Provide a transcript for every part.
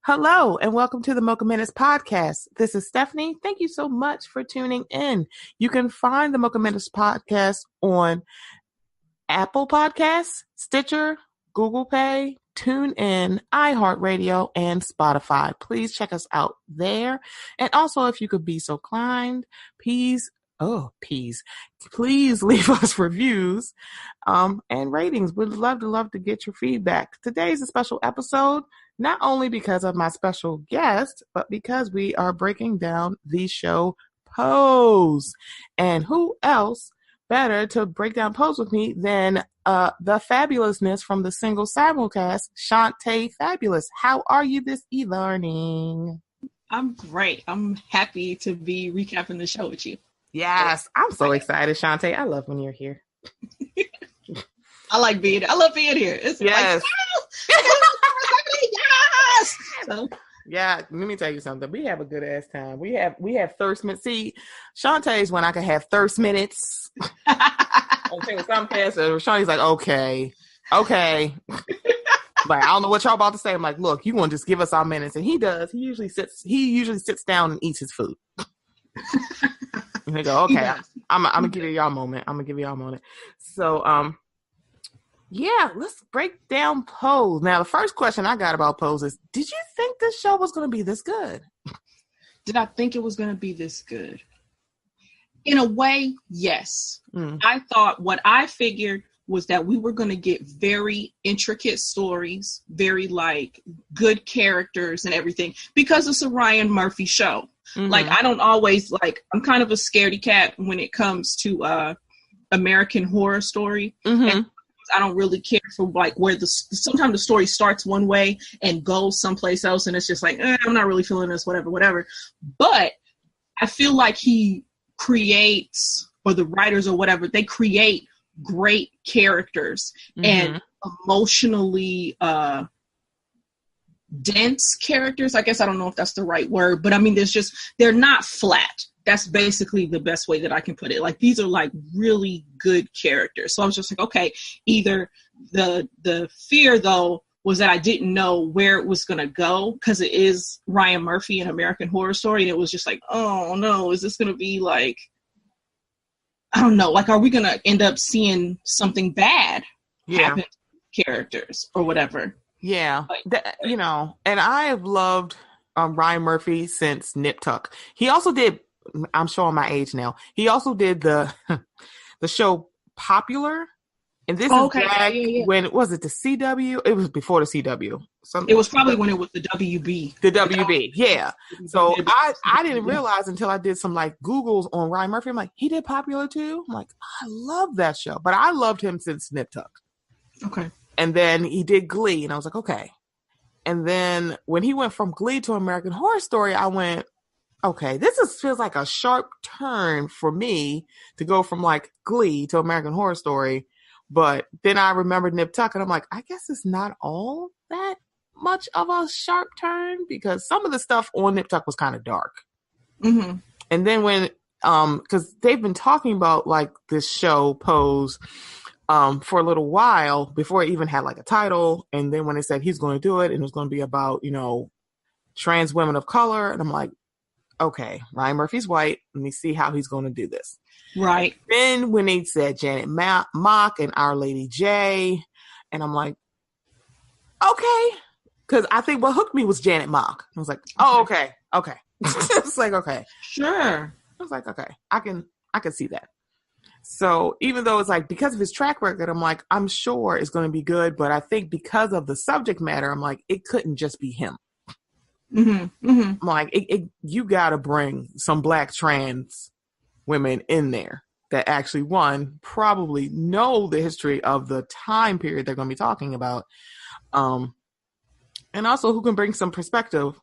Hello, and welcome to the Mocha Minutes podcast. This is Stephanie. Thank you so much for tuning in. You can find the Mocha Minutes podcast on Apple Podcasts, Stitcher, Google Play, TuneIn, iHeartRadio, and Spotify. Please check us out there. And also, if you could be so kind, please leave us reviews and ratings. We'd love to get your feedback. Today's a special episode, not only because of my special guest, but because we are breaking down the show Pose. And who else better to break down Pose with me than the fabulousness from the single simulcast, Shanta Fabulous. How are you this e-learning? I'm great. I'm happy to be recapping the show with you. Yes, I'm so excited, Shanta. I love when you're here. I love being here. It's yes. Like, yes! So, yeah, let me tell you something. We have a good ass time. We have thirst minutes. See, Shantae's when I can have thirst minutes. Okay, with some cast, Shantae's like, okay. Like, I don't know what y'all about to say. I'm like, look, you want to just give us our minutes, and he does. He usually sits down and eats his food. And they go, okay, I'm gonna give y'all a moment. So, yeah, let's break down Pose. Now, the first question I got about Pose is, did you think this show was going to be this good? Did I think it was going to be this good? In a way, yes. I thought what I figured was that we were going to get very intricate stories, very like good characters and everything, because it's a Ryan Murphy show. Mm-hmm. Like, I don't always I'm kind of a scaredy cat when it comes to American Horror Story. Mm-hmm. And I don't really care for like where sometimes the story starts one way and goes someplace else, and it's just like, I'm not really feeling this, whatever. But I feel like he creates, or the writers or whatever, they create great characters and emotionally dense characters. I guess I don't know if that's the right word, but I mean, they're not flat. That's basically the best way that I can put it. Like, these are like really good characters. So I was just like, okay, either the fear though was that I didn't know where it was going to go, because it is Ryan Murphy and American Horror Story. And it was just like, oh no, is this going to be like, I don't know, like, are we going to end up seeing something bad happen to characters or whatever? Yeah. And I have loved Ryan Murphy since Nip Tuck. He also did, I'm showing my age now, he also did the show Popular. And this is back when, was it the CW? It was before the CW. It was probably when it was the WB. The WB, yeah. So I didn't realize until I did some like Googles on Ryan Murphy. I'm like, he did Popular too? I'm like, I love that show. But I loved him since Nip Tuck. Okay. And then he did Glee, and I was like, okay. And then when he went from Glee to American Horror Story, I went, okay, feels like a sharp turn for me to go from like Glee to American Horror Story. But then I remembered Nip Tuck, and I'm like, I guess it's not all that much of a sharp turn, because some of the stuff on Nip Tuck was kind of dark. Mm-hmm. And then when, because they've been talking about like this show Pose for a little while before it even had like a title. And then when they said he's going to do it, and it was going to be about, trans women of color, and I'm like, okay, Ryan Murphy's white. Let me see how he's going to do this. Right. Then when they said Janet Mock and Our Lady J, and I'm like, okay. Because I think what hooked me was Janet Mock. I was like, oh, okay. It's like, okay. Sure. I was like, okay, I can see that. So even though it's like, because of his track record, I'm like, I'm sure it's going to be good. But I think because of the subject matter, I'm like, it couldn't just be him. Mm-hmm. Mm-hmm. I'm like, you got to bring some Black trans women in there that actually, one, probably know the history of the time period they're going to be talking about, and also who can bring some perspective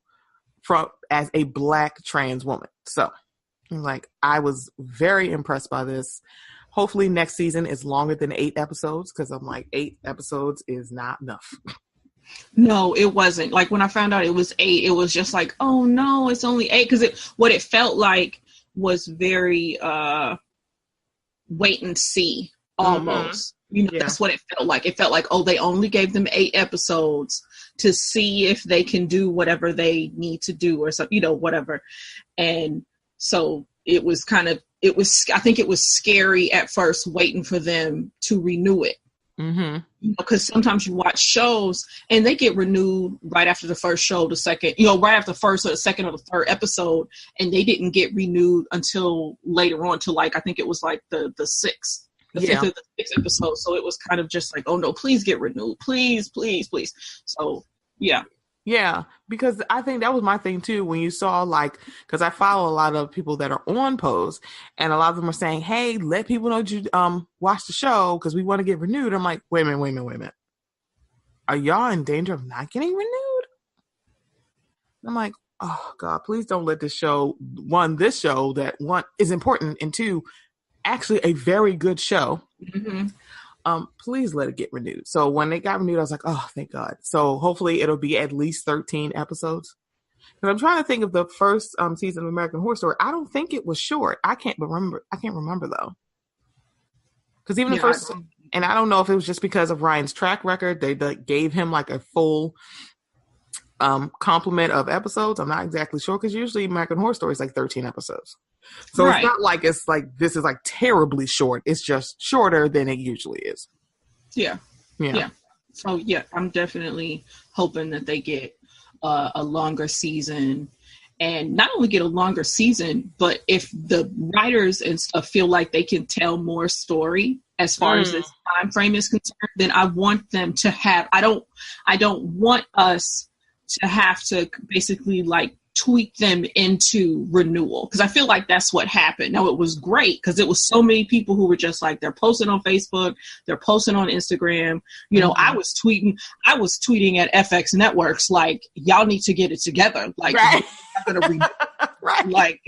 from as a Black trans woman. So, like, I was very impressed by this. Hopefully next season is longer than 8 episodes, because I'm like, 8 episodes is not enough. No, it wasn't. Like, when I found out it was 8, it was just like, oh no, it's only 8. Because what it felt like was very wait and see almost. That's what it felt like. It felt like, oh, they only gave them 8 episodes to see if they can do whatever they need to do or something, whatever. And so it was I think it was scary at first waiting for them to renew it. Mm-hmm. Because sometimes you watch shows and they get renewed right after the first show, the second, right after the first or the second or the third episode, and they didn't get renewed until later on, to I think it was the 6th. The 5th or the 6th episode. So it was kind of just like, oh no, please get renewed. Please, please, please. So, yeah. Yeah, because I think that was my thing too. When you saw because I follow a lot of people that are on Pose, and a lot of them are saying, hey, let people know you watch the show because we want to get renewed. I'm like, wait a minute. Are y'all in danger of not getting renewed? I'm like, oh God, please don't let this show that one is important, and 2, actually a very good show. Mm-hmm. Please let it get renewed. So when they got renewed, I was like, oh, thank God. So hopefully it'll be at least 13 episodes. Because I'm trying to think of the first season of American Horror Story. I don't think it was short. I can't remember though. Because even the first, and I don't know if it was just because of Ryan's track record, they gave him a full complement of episodes. I'm not exactly sure, because usually American Horror Story is 13 episodes. So It's not this is terribly short. It's just shorter than it usually is. Yeah. So I'm definitely hoping that they get a longer season, and not only get a longer season, but if the writers and stuff feel like they can tell more story as far as this time frame is concerned, then I want them to have. I don't want us to have to basically tweak them into renewal, because I feel like that's what happened. Now, it was great because it was so many people who were just they're posting on Facebook, they're posting on Instagram. I was tweeting at FX Networks y'all need to get it together. Right. You're gonna right.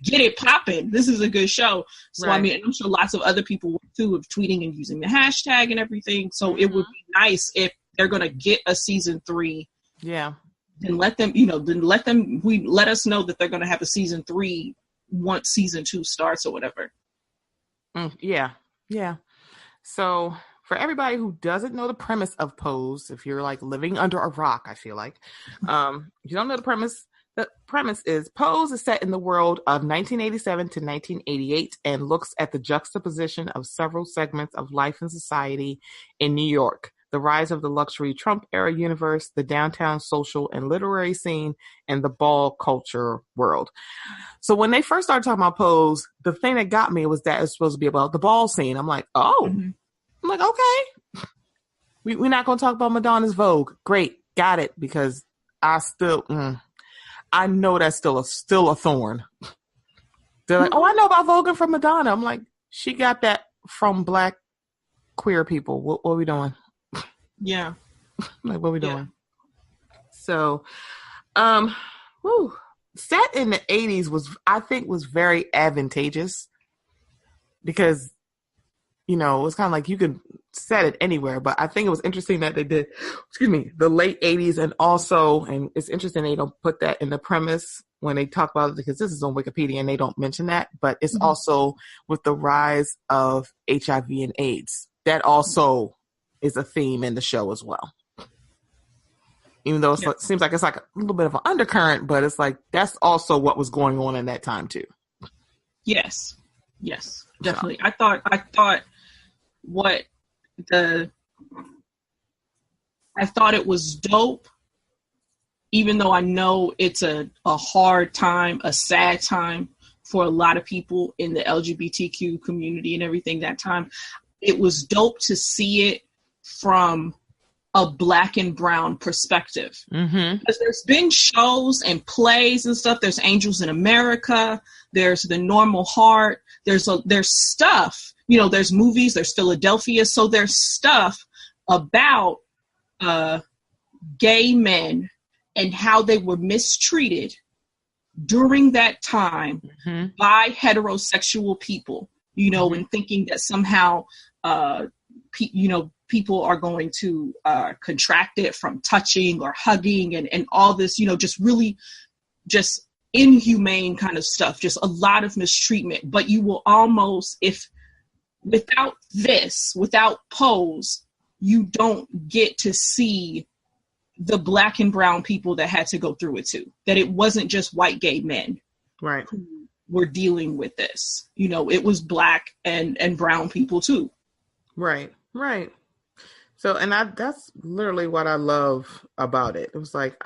Get it popping. This is a good show. So right. I mean, I'm sure lots of other people too of tweeting and using the hashtag and everything. So it would be nice if they're gonna get a season 3. Yeah. And let them, let us know that they're going to have a season 3 once season 2 starts or whatever. Yeah. So for everybody who doesn't know the premise of Pose, if you're living under a rock, I feel if you don't know the premise is Pose is set in the world of 1987 to 1988 and looks at the juxtaposition of several segments of life and society in New York. The rise of the luxury Trump-era universe, the downtown social and literary scene, and the ball culture world. So when they first started talking about Pose, the thing that got me was that it's supposed to be about the ball scene. I'm like, oh. Mm-hmm. I'm like, okay. We're not going to talk about Madonna's Vogue. Great. Got it. Because I know that's still a thorn. They're like, oh, I know about Vogue from Madonna. I'm like, she got that from Black queer people. What are we doing? Yeah. What are we doing? So, set in the 80s I think was very advantageous because, it's kind of you could set it anywhere, but I think it was interesting that they did, the late 80s, and it's interesting they don't put that in the premise when they talk about it, because this is on Wikipedia and they don't mention that, but it's also with the rise of HIV and AIDS. That also is a theme in the show as well. Even though it seems like it's a little bit of an undercurrent, but it's that's also what was going on in that time too. Yes, definitely. I thought it was dope, even though I know it's a hard time, a sad time for a lot of people in the LGBTQ community and everything that time. It was dope to see it from a Black and brown perspective. Mm-hmm. Because there's been shows and plays and stuff. There's Angels in America. There's The Normal Heart. There's stuff, there's movies, there's Philadelphia. So there's stuff about gay men and how they were mistreated during that time by heterosexual people, and thinking that somehow, people are going to contract it from touching or hugging and all this, just really just inhumane kind of stuff, just a lot of mistreatment. But you will almost, if without this, without Pose, you don't get to see the Black and brown people that had to go through it too. That it wasn't just white gay men, right, who were dealing with this. You know, it was Black and brown people too. Right. So, and that's literally what I love about it. It was like,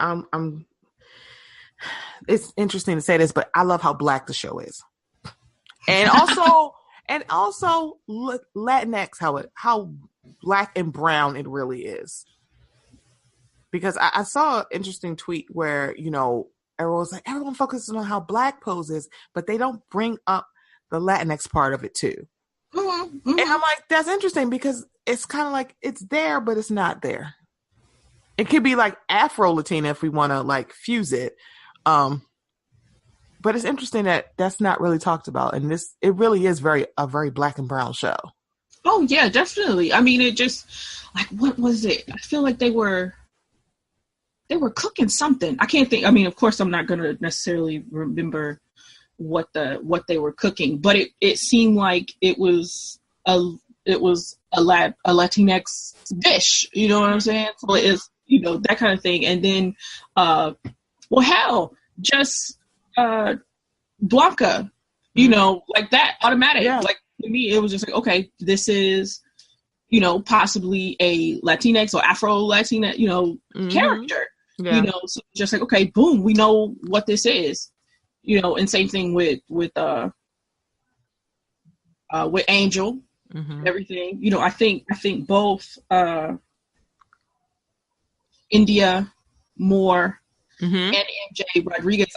it's interesting to say this, but I love how Black the show is. And also Latinx, how Black and brown it really is. Because I saw an interesting tweet where, you know, everyone focuses on how Black Pose is, but they don't bring up the Latinx part of it too. Mm-hmm. And I'm like, that's interesting because it's kind of like it's there, but it's not there. It could be like Afro Latina if we want to like fuse it. But it's interesting that that's not really talked about. And it really is a very Black and brown show. Oh yeah, definitely. I mean, it just like, what was it? I feel like they were cooking something. I can't think. I mean, of course, I'm not going to necessarily remember what they were cooking, but it seemed like it was a Latinx dish. You know what I'm saying? So it's, you know, that kind of thing. And then, well, hell, just Blanca, you know, like that, automatic. Yeah. Like to me, it was just like, okay, this is, you know, possibly a Latinx or Afro Latina, you know, character. Yeah. You know, so just like, okay, boom, we know what this is. You know, and same thing with Angel, everything. You know, I think both India Moore and MJ Rodriguez.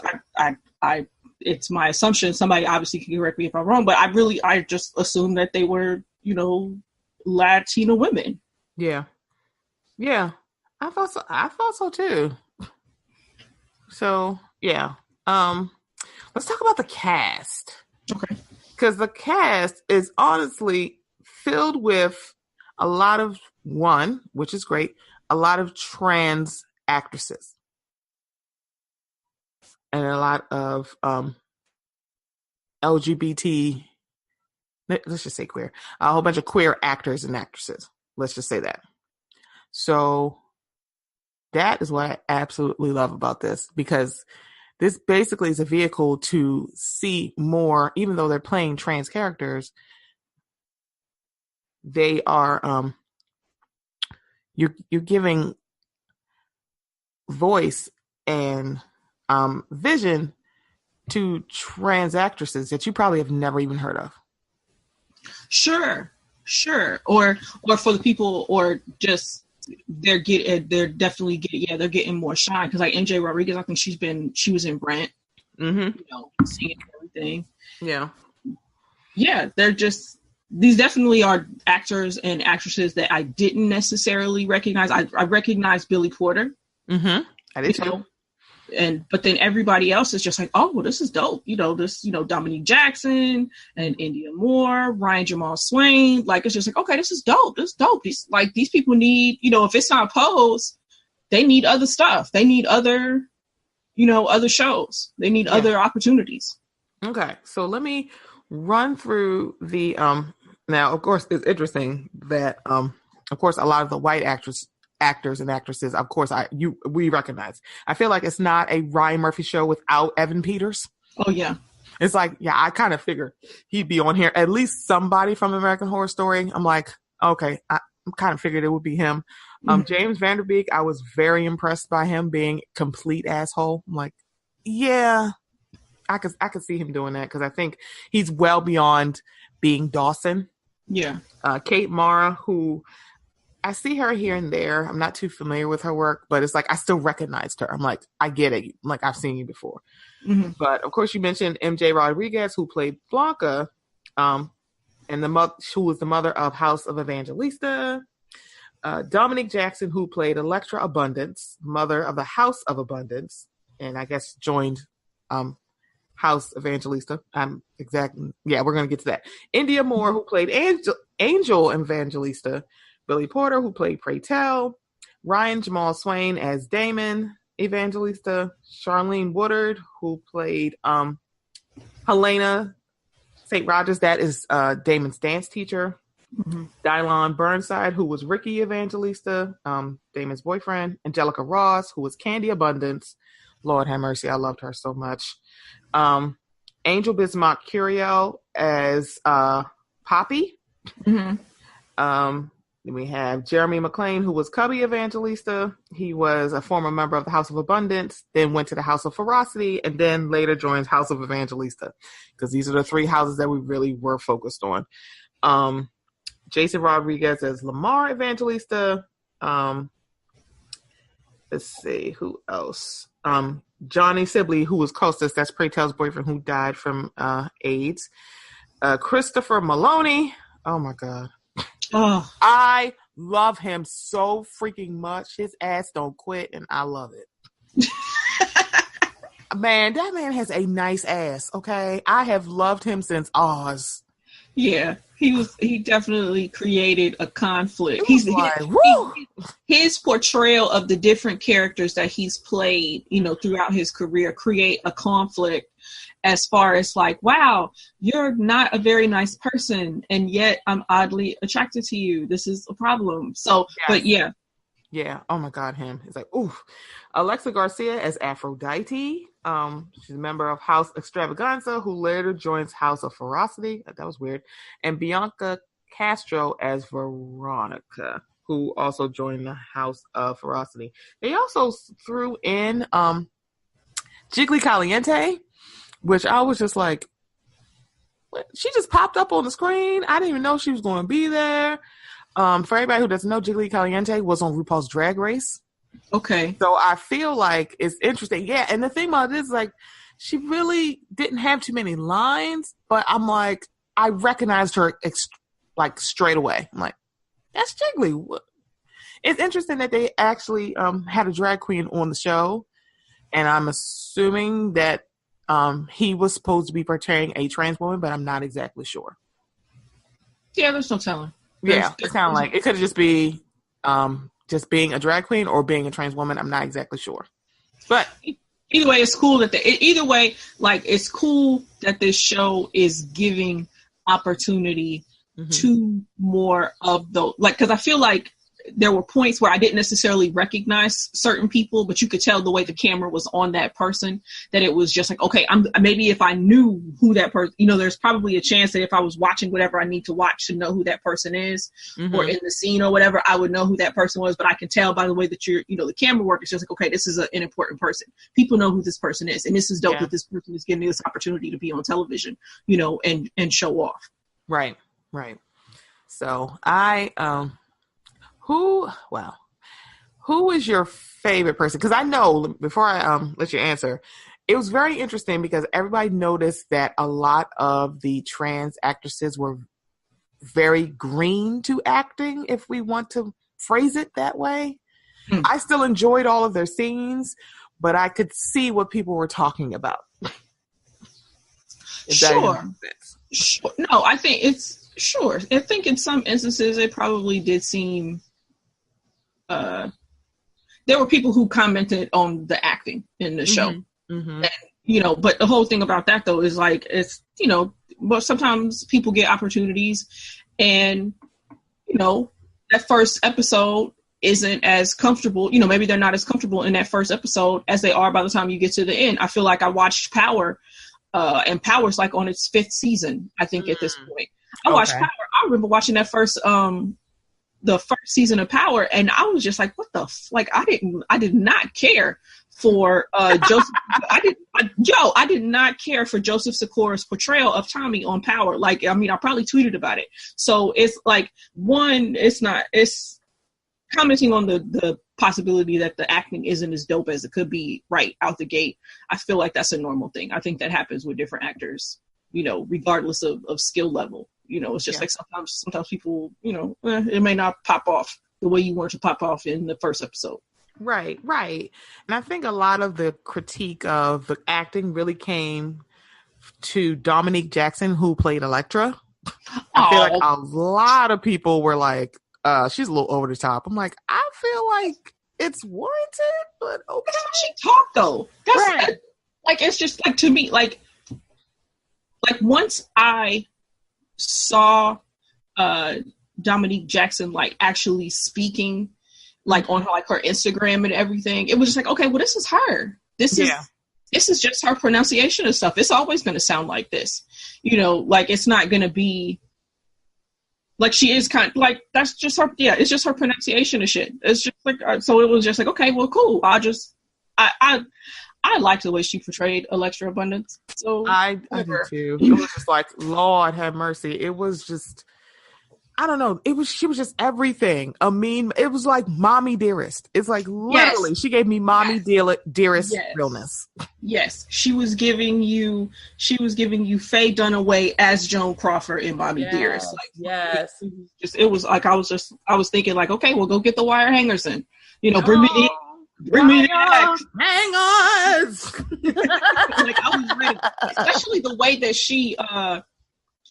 I it's my assumption. Somebody obviously can correct me if I'm wrong, but I just assumed that they were, you know, Latina women. Yeah. I thought so too. So yeah. Let's talk about the cast. Okay. Because the cast is honestly filled with a lot of which is great, a lot of trans actresses. And a lot of LGBT, let's just say queer, a whole bunch of queer actors and actresses. Let's just say that. So that is what I absolutely love about this, because this basically is a vehicle to see more, even though they're playing trans characters, they are, you're giving voice and vision to trans actresses that you probably have never even heard of. Sure. Or for the people, or just they're definitely getting more shine, because like MJ Rodriguez, I think she was in Brent, you know, singing and everything. Yeah, they're just, these definitely are actors and actresses that I didn't necessarily recognize. I recognized Billy Porter. I did too. But then everybody else is just like, oh, well, this is dope. You know, Dominique Jackson and India Moore, Ryan Jamal Swain. Like, it's just like, okay, this is dope. These people need, you know, if it's not Pose, they need other stuff. They need other, you know, other shows. They need other opportunities. Okay. So let me run through the, now, of course, it's interesting that, of course, a lot of the white actors and actresses, of course, we recognize. I feel like it's not a Ryan Murphy show without Evan Peters. Oh yeah, it's like, yeah, I kind of figured he'd be on here. At least somebody from American Horror Story. I'm like, okay, I kind of figured it would be him. James Vanderbeek, I was very impressed by him being complete asshole. I'm like, yeah, I could see him doing that, because I think he's well beyond being Dawson. Yeah. Kate Mara, who I see her here and there. I'm not too familiar with her work, but it's like I still recognized her. I'm like, I get it. Like, I've seen you before. But of course, you mentioned MJ Rodriguez, who played Blanca, and who was the mother of House of Evangelista. Dominique Jackson, who played Electra Abundance, mother of the House of Abundance, and I guess joined House Evangelista. Yeah, we're gonna get to that. India Moore, who played Angel Evangelista. Billy Porter, who played Pray Tell, Ryan Jamal Swain as Damon Evangelista, Charlene Woodard, who played Helena St. Rogers, that is Damon's dance teacher. Mm-hmm. Dylon Burnside, who was Ricky Evangelista, Damon's boyfriend. Angelica Ross, who was Candy Abundance. Lord have mercy, I loved her so much. Angel Bismarck Curiel as Poppy. Mm-hmm. Then we have Jeremy McLean, who was Cubby Evangelista. He was a former member of the House of Abundance, then went to the House of Ferocity, and then later joined House of Evangelista, because these are the three houses that we really were focused on. Jason Rodriguez as Lamar Evangelista. Let's see, who else? Johnny Sibley, who was Costas, that's Pray Tell's boyfriend, who died from AIDS. Christopher Maloney. Oh my God. Oh. I love him so freaking much. His ass don't quit, and I love it. Man, that man has a nice ass, okay? I have loved him since Oz. Yeah, he definitely created a conflict. His portrayal of the different characters that he's played, throughout his career, create a conflict as far as like, wow, you're not a very nice person, and yet I'm oddly attracted to you. This is a problem. So, yeah. But yeah. Yeah. Oh my God, him. It's like, oof. Alexa Garcia as Aphrodite. She's a member of House Extravaganza, who later joins House of Ferocity. That was weird. And Bianca Castro as Veronica, who also joined the House of Ferocity. They also threw in Jiggly Caliente, which I was just like, she just popped up on the screen. I didn't even know she was going to be there. For everybody who doesn't know, Jiggly Caliente was on RuPaul's Drag Race. Okay. So I feel like it's interesting. Yeah, and the thing about it is, like, she really didn't have too many lines, but I'm like, I recognized her straight away. I'm like, that's Jiggly. It's interesting that they actually had a drag queen on the show, and I'm assuming that he was supposed to be portraying a trans woman, but I'm not exactly sure. Yeah, there's no telling. Yeah, it's kind of like, it could just be just being a drag queen or being a trans woman. I'm not exactly sure. But either way, it's cool that it's cool that this show is giving opportunity to more of those. Like, because I feel like there were points where I didn't necessarily recognize certain people, but you could tell the way the camera was on that person, that it was just like, okay, maybe if I knew who that person, there's probably a chance that if I was watching whatever I need to watch to know who that person is, or in the scene or whatever, I would know who that person was. But I can tell by the way that the camera work is just like, okay, this is an important person. People know who this person is. And this is dope that this person is getting this opportunity to be on television, and show off. Right. So who is your favorite person? Because I know, before I let you answer, it was very interesting because everybody noticed that a lot of the trans actresses were very green to acting, if we want to phrase it that way. I still enjoyed all of their scenes, but I could see what people were talking about. Sure. No, I think it's sure. I think in some instances it probably did seem there were people who commented on the acting in the show. And, but the whole thing about that though is like, it's, but sometimes people get opportunities and, that first episode isn't as comfortable, maybe they're not as comfortable in that first episode as they are by the time you get to the end. I feel like I watched Power, and Power's like on its 5th season, I think at this point. I watched Power. I remember watching that the first season of Power, and I was just like, what the I did not care for Joseph. I did not care for Joseph Sikora's portrayal of Tommy on Power. Like, I mean, I probably tweeted about it. So it's like, it's commenting on the possibility that the acting isn't as dope as it could be right out the gate. I feel like that's a normal thing. I think that happens with different actors, regardless of skill level. It's just like sometimes people, it may not pop off the way you want to pop off in the first episode. Right. And I think a lot of the critique of the acting really came to Dominique Jackson, who played Elektra. I feel like a lot of people were like, she's a little over the top. I'm like, I feel like it's warranted, but okay. That's how she talked though. That's right. Like, it's just like, to me, like like once I saw Dominique Jackson like actually speaking like on like her Instagram and everything, it was just like, okay, well, this is her. This is just her pronunciation of stuff. It's always going to sound like this, you know, like it's not going to be like she is kind of like, that's just her. Yeah, it's just her pronunciation of shit. It's just like, so it was just like, okay, well, cool. I liked the way she portrayed Electra Abundance. So I did too. It was just like, Lord have mercy. It was just, I don't know. She was just everything. It was like Mommy Dearest. It's like literally, she gave me Mommy Dearest realness. Yes, she was giving you Faye Dunaway as Joan Crawford in Mommy Dearest. Like, it was like I was thinking like, okay, well, go get the wire hangers in. You know, bring me the hangers. Like I was ready, especially the way that she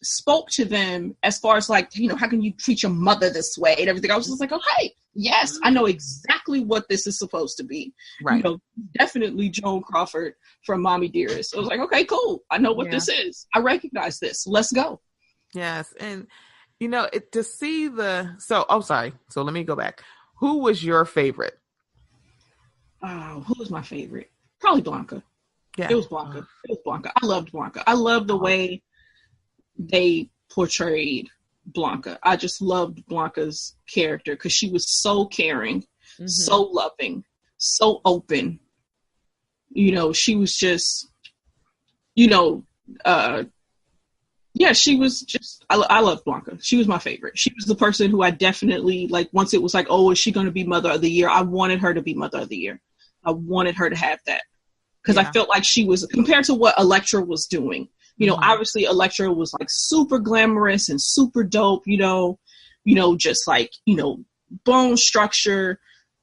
spoke to them as far as like, you know, how can you treat your mother this way and everything. I was just like, okay, yes, I know exactly what this is supposed to be. Right. You know, definitely Joan Crawford from Mommy Dearest. I was like, okay, cool. I know what this is. I recognize this. Let's go. Yes. And you know, So let me go back. Who was your favorite? Who was my favorite? Probably Blanca. Yeah. It was Blanca. I loved Blanca. I loved the way they portrayed Blanca. I just loved Blanca's character because she was so caring, so loving, so open. You know, she was just, you know, she was just, I loved Blanca. She was my favorite. She was the person who I definitely, like, once it was like, oh, is she going to be Mother of the Year? I wanted her to be Mother of the Year. I wanted her to have that because I felt like she was, compared to what Electra was doing, you know, obviously Electra was like super glamorous and super dope, you know, just like, you know, bone structure,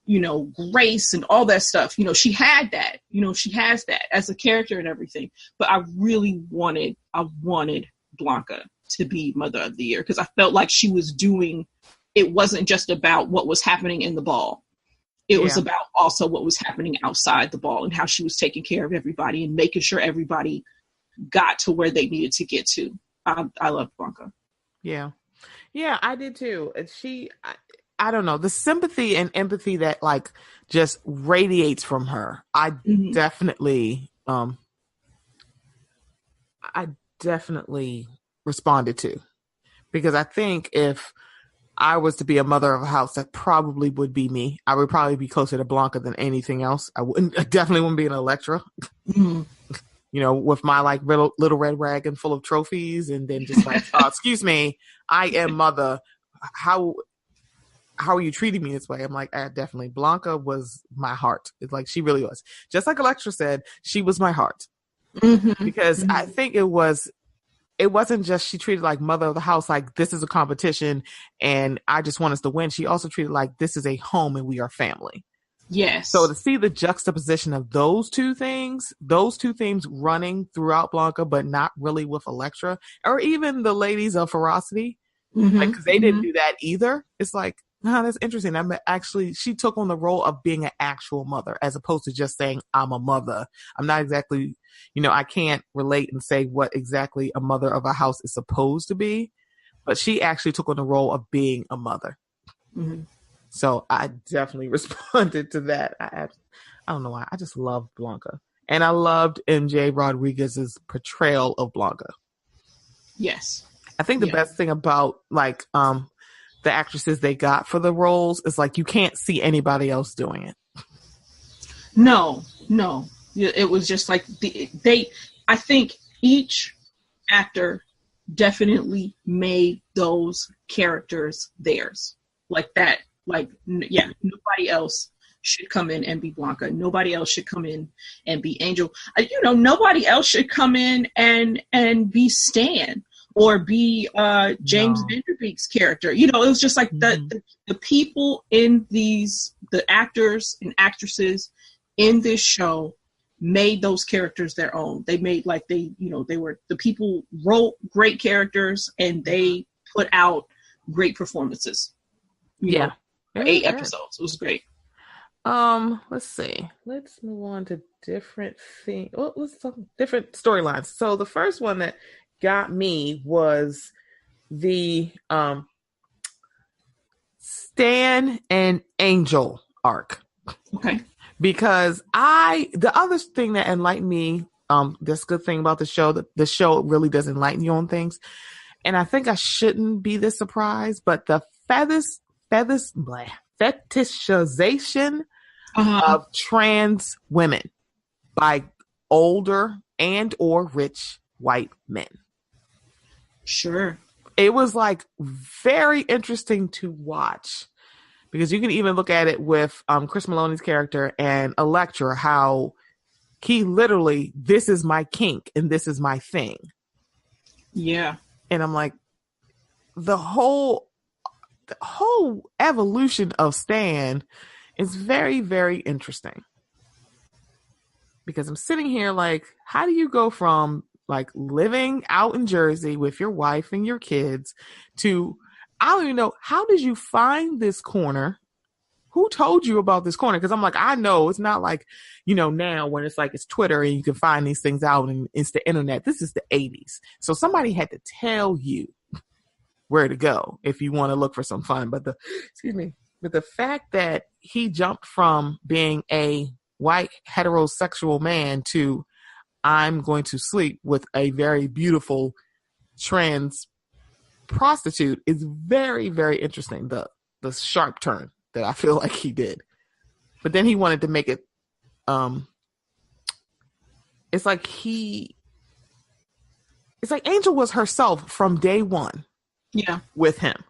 you know, grace and all that stuff. You know, she had that, you know, she has that as a character and everything. But I really wanted Blanca to be Mother of the Year because I felt like she was doing, it wasn't just about what was happening in the ball. It was about also what was happening outside the ball and how she was taking care of everybody and making sure everybody got to where they needed to get to. I loved Blanca. Yeah, I did too. And I don't know, the sympathy and empathy that like just radiates from her. I definitely responded to, because I think if I was to be a mother of a house, that probably would be me. I would probably be closer to Blanca than anything else. I definitely wouldn't be an Electra. You know, with my like little red wagon full of trophies, and then just like, excuse me, I am Mother. How are you treating me this way? I'm like, definitely. Blanca was my heart. It's like, she really was. Just like Electra said, she was my heart. Because I think it wasn't just she treated like Mother of the house, like this is a competition and I just want us to win. She also treated like this is a home and we are family. Yes. So to see the juxtaposition of those two themes running throughout Blanca, but not really with Electra or even the ladies of Ferocity, like, because they didn't do that either. It's like, that's interesting. She took on the role of being an actual mother as opposed to just saying, I'm a mother. I'm not exactly, you know, I can't relate and say what exactly a mother of a house is supposed to be, but she actually took on the role of being a mother. So I definitely responded to that. I don't know why. I just loved Blanca. And I loved MJ Rodriguez's portrayal of Blanca. Yes. I think the best thing about like the actresses they got for the roles is like you can't see anybody else doing it. No. It was just like I think each actor definitely made those characters theirs. Like that. Like, nobody else should come in and be Blanca. Nobody else should come in and be Angel. You know, nobody else should come in and be Stan or be James Vanderbeek's character. You know, it was just like the people in the actors and actresses in this show made those characters their own. They made the people wrote great characters and they put out great performances. You know, 8 episodes. It was great. Let's see. Let's move on to different things. Well, let's talk different storylines. So the first one that got me was the Stan and Angel arc. Okay. Because the other thing that enlightened me, this good thing about the show, the show really does enlighten you on things. And I think I shouldn't be this surprised, but the fetishization of trans women by older and or rich white men. Sure. It was like very interesting to watch, because you can even look at it with Chris Maloney's character and Elektra, how he literally, this is my kink and this is my thing. Yeah. And I'm like, the whole evolution of Stan is very, very interesting. Because I'm sitting here like, how do you go from like living out in Jersey with your wife and your kids to, I don't even know, how did you find this corner? Who told you about this corner? Because I'm like, I know it's not like, now when it's like it's Twitter and you can find these things out and it's the internet. This is the 80s. So somebody had to tell you where to go if you want to look for some fun. But the fact that he jumped from being a white heterosexual man to, I'm going to sleep with a very beautiful trans prostitute, is very, very interesting. The sharp turn that I feel like he did. But then he wanted to make it, it's like Angel was herself from day one. Yeah. With him.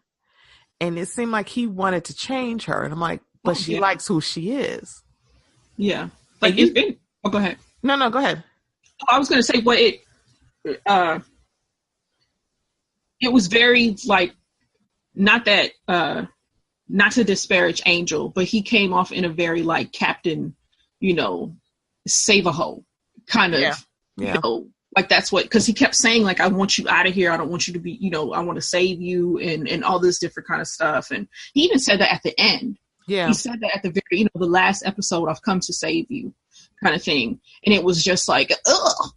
And it seemed like he wanted to change her. And I'm like, but she likes who she is. Yeah. Like it's been, go ahead. No, go ahead. I was going to say, it was very like, not to disparage Angel, but he came off in a very like Captain, save a hoe kind of, like that's what, because he kept saying like, I want you out of here. I don't want you to be, I want to save you and all this different kind of stuff. And he even said that at the end. Yeah. He said that at the very, the last episode, I've come to save you kind of thing. And it was just like, ugh.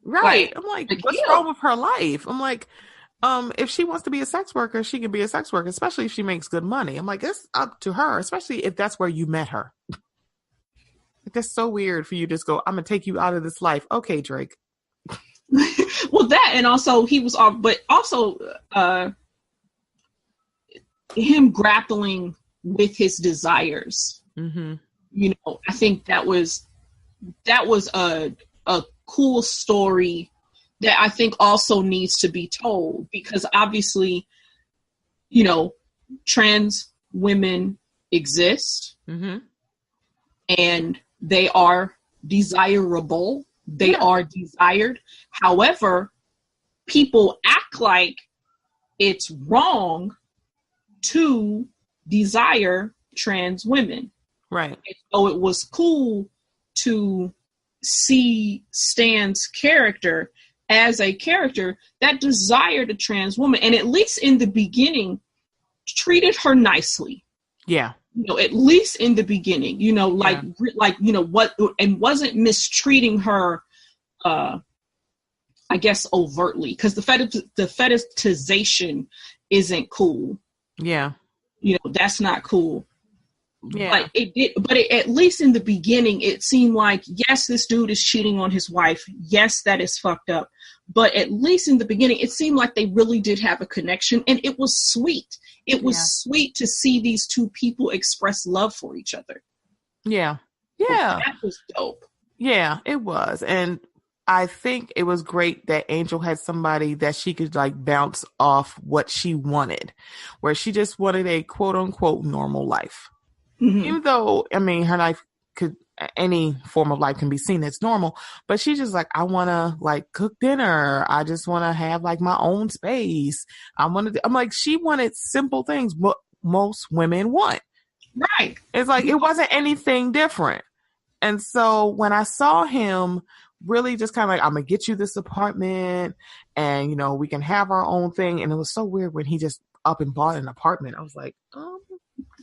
Right. I'm like what's wrong with her life? I'm like, if she wants to be a sex worker, she can be a sex worker, especially if she makes good money. I'm like, it's up to her, especially if that's where you met her. That's so weird for you to just go, I'm going to take you out of this life. Okay, Drake. Well, that, and also he was, but also him grappling with his desires. Mm-hmm. I think that was a cool story that I think also needs to be told, because obviously, trans women exist, mm-hmm. and they are desirable. They are desired. However, people act like it's wrong to desire trans women. Right. And so it was cool to see Stan's character as a character that desired a trans woman, and at least in the beginning treated her nicely. Yeah. At least in the beginning, what, and wasn't mistreating her, I guess overtly, because the fetishization isn't cool. Yeah. That's not cool. Yeah. But at least in the beginning, it seemed like, yes, this dude is cheating on his wife. Yes, that is fucked up. But at least in the beginning, it seemed like they really did have a connection, and it was sweet. It was sweet to see these two people express love for each other. Yeah. Yeah. That was dope. Yeah, it was. And I think it was great that Angel had somebody that she could like bounce off what she wanted, where she just wanted a quote unquote normal life. Mm-hmm. Even though, her life any form of life can be seen as normal, but she's just like, I want to like cook dinner. I just want to have like my own space. I'm like, she wanted simple things, what most women want. Right. It's like, it wasn't anything different. And so when I saw him really just kind of like, I'm going to get you this apartment and, we can have our own thing. And it was so weird when he just up and bought an apartment. I was like,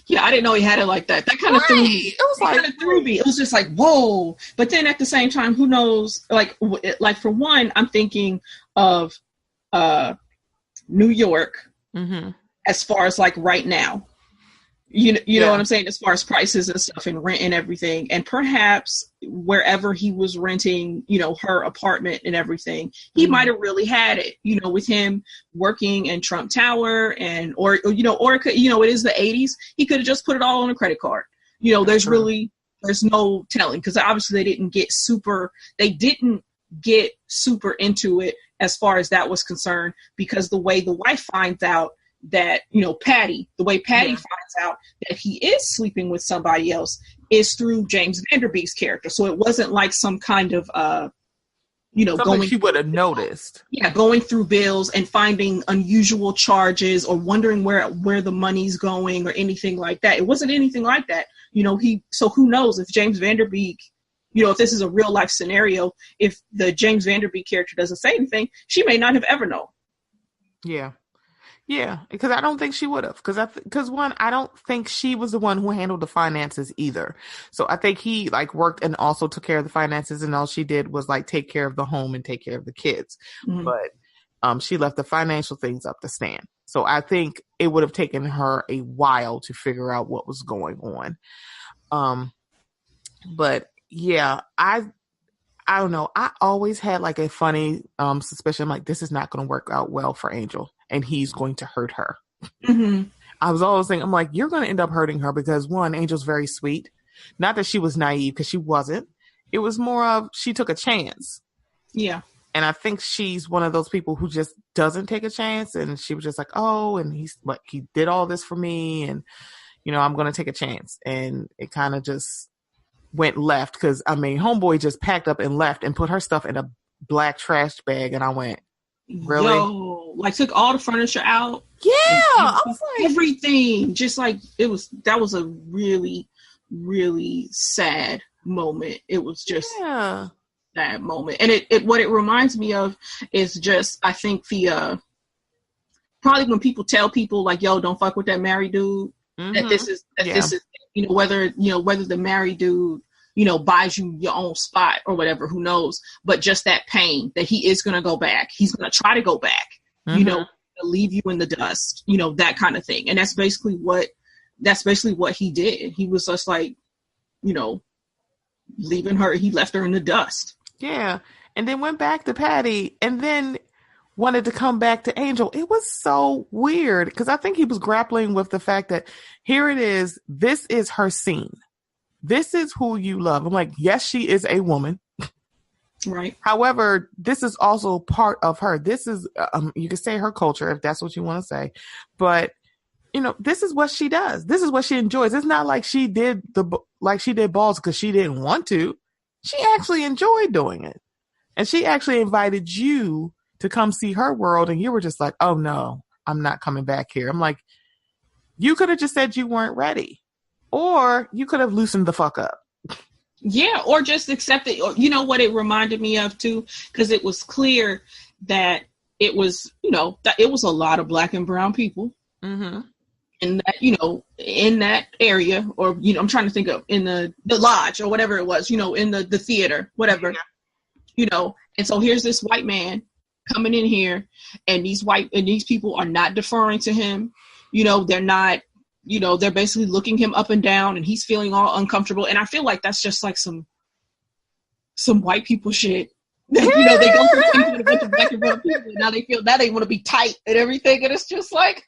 yeah, I didn't know he had it like that. That kind of threw me. It was like, kind of threw me. It was just like, whoa. But then at the same time, who knows? Like for one, I'm thinking of New York, mm-hmm. as far as like right now. You know what I'm saying? As far as prices and stuff and rent and everything. And perhaps wherever he was renting, her apartment and everything, he might have really had it, with him working in Trump Tower or it is the 80s. He could have just put it all on a credit card. There's no telling, because obviously they didn't get super into it as far as that was concerned, because the way the wife finds out that, Patty finds out that he is sleeping with somebody else is through James Vanderbeek's character. So it wasn't like some kind of, something she would have noticed. Yeah, going through bills and finding unusual charges or wondering where the money's going or anything like that. It wasn't anything like that. So who knows if James Vanderbeek, if this is a real life scenario, if the James Vanderbeek character doesn't say anything, she may not have ever known. Yeah. Yeah, because I don't think she would have. Because one, I don't think she was the one who handled the finances either. So I think he worked and also took care of the finances, and all she did was take care of the home and take care of the kids. Mm-hmm. But she left the financial things up to Stan. So I think it would have taken her a while to figure out what was going on. But yeah, I don't know. I always had a funny suspicion, this is not going to work out well for Angel, and he's going to hurt her. Mm-hmm. I was always thinking, you're going to end up hurting her because, one, Angel's very sweet. Not that she was naive, because she wasn't. It was more of she took a chance. Yeah. And I think she's one of those people who just doesn't take a chance. And she was just and he did all this for me, and, I'm going to take a chance. And it kind of just went left, because homeboy just packed up and left and put her stuff in a black trash bag, and I went, really? Yo, took all the furniture out. Yeah, I was everything. Just that was a really, really sad moment. It was just that moment, and it what it reminds me of is just, I think probably when people tell people yo, don't fuck with that married dude. Mm-hmm. This is whether the married dude buys you your own spot or whatever, who knows, but just that pain that he is going to go back. He's going to try to go back, mm-hmm. Leave you in the dust, that kind of thing. And that's basically what he did. He was just leaving her. He left her in the dust. Yeah. And then went back to Patty, and then wanted to come back to Angel. It was so weird, because I think he was grappling with the fact that here it is. This is her scene. This is who you love. I'm yes, she is a woman. Right. However, this is also part of her. This is, you can say her culture, if that's what you want to say. But, this is what she does. This is what she enjoys. It's not like she did balls because she didn't want to. She actually enjoyed doing it. And she actually invited you to come see her world. And you were just oh no, I'm not coming back here. I'm you could have just said you weren't ready. Or you could have loosened the fuck up. Yeah, or just accept it. Or, what it reminded me of too, because it was clear that it was, that it was a lot of Black and brown people. Mm-hmm. In that, in that area, or, I'm trying to think of in the lodge or whatever it was, in the theater, whatever, and so here's this white man coming in here, and these people are not deferring to him. They're not, they're basically looking him up and down, and he's feeling all uncomfortable. And I feel like that's just some white people shit. They go from thinking a bunch of Black and brown people, and now they want to be tight and everything. And it's just like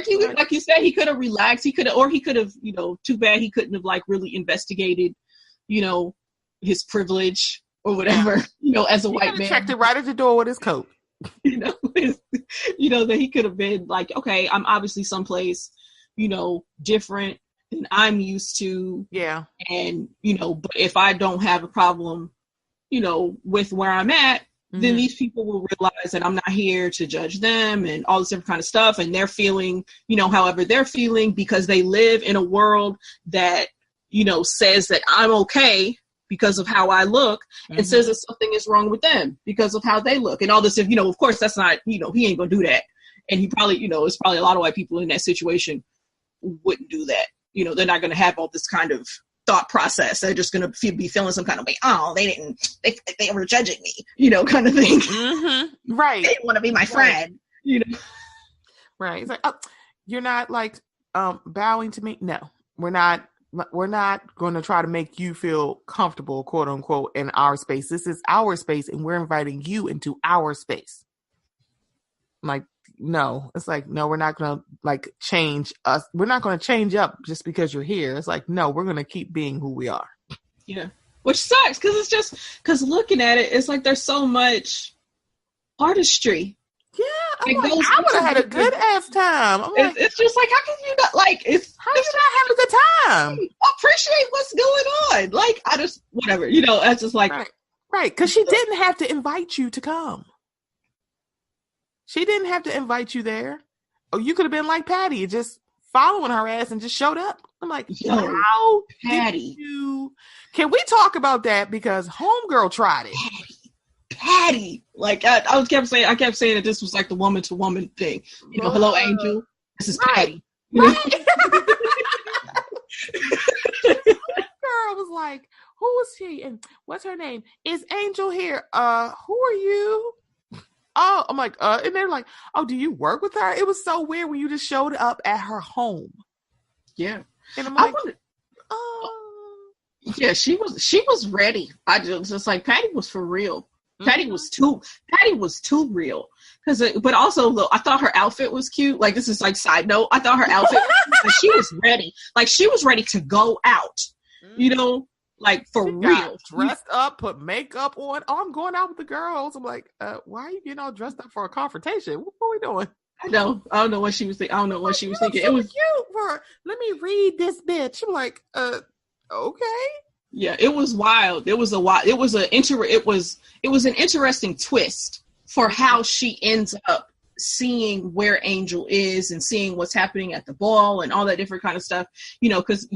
you said, he could have relaxed. He could have, too bad he couldn't have really investigated, his privilege or whatever, as a white man. Checked it right at the door with his coat. That he could have been okay, I'm obviously someplace, different than I'm used to. Yeah. And, but if I don't have a problem, with where I'm at, mm-hmm. then these people will realize that I'm not here to judge them and all this different kind of stuff. And they're feeling, however they're feeling, because they live in a world that, says that I'm okay because of how I look, mm-hmm. and says that something is wrong with them because of how they look and all this. Of course, that's not, he ain't gonna do that. And he probably, it's probably a lot of white people in that situation wouldn't do that. They're not going to have all this kind of thought process. They're just going to be feeling some kind of way. Oh, they were judging me, you know, kind of thing. Mm-hmm. Right. They didn't want to be my friend, you know. Right. It's like, oh, you're not like bowing to me. No, we're not going to try to make you feel comfortable, quote unquote, in our space. This is our space, and we're inviting you into our space. Like, no, it's like, no, we're not going to like change us. We're not going to change up just because you're here. It's like, no, we're going to keep being who we are. Yeah. Which sucks because looking at it, it's like there's so much artistry. Yeah. I'm like, I would have had a good ass time. I'm like, it's just like, how can you not like, how you not having a good time? Appreciate what's going on. Like, I just, whatever, you know, that's just like. Right. Because she didn't have to invite you to come. She didn't have to invite you there. Oh, you could have been like Patty, just following her ass and just showed up. I'm like, how Patty? Can we talk about that? Because Homegirl tried it. Patty. Like I kept saying that this was like the woman to woman thing. You know, hello, Angel. This is Patty. Right. Girl was like, who is she? And what's her name? Is Angel here? Who are you? Oh, I'm like, and they're like, oh, do you work with her? It was so weird when you just showed up at her home. Yeah. And I'm like, yeah, she was ready. I just like, Patty was for real. Patty was too real. But also though, I thought her outfit was cute. Like, this is like side note. I thought her outfit like, she was ready. Like, she was ready to go out, you know? Like, for real. Dressed up, put makeup on. Oh, I'm going out with the girls. I'm like, why are you getting all dressed up for a confrontation? What are we doing? I don't know what she was thinking. So it was cute. Let me read this bitch. I'm like, okay. Yeah, it was wild. It was an interesting twist for how she ends up seeing where Angel is and seeing what's happening at the ball and all that different kind of stuff, you know, because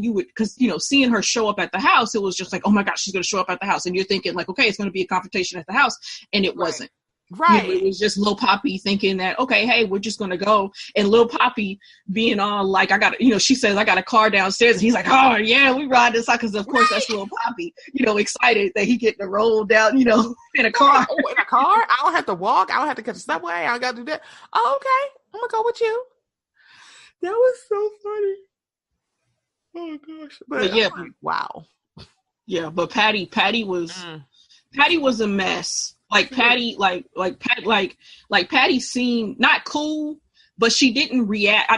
seeing her show up at the house, it was just like, oh my gosh, she's going to show up at the house. And you're thinking like, okay, it's going to be a confrontation at the house. And it wasn't. Right. You know, it was just Lil Poppy thinking that, okay, hey, we're just going to go. And Lil Poppy being all like, she says, I got a car downstairs. And he's like, oh yeah, we ride this out. Cause of course that's Lil Poppy, you know, excited that he getting to roll down, you know, in a car. Oh, in a car? I don't have to walk. I don't have to catch a subway. I don't got to do that. Oh, okay. I'm going to go with you. That was so funny. Oh gosh. But yeah. Like, wow. Yeah. But Patty was a mess. Like Patty, Patty seemed not cool, but she didn't react. I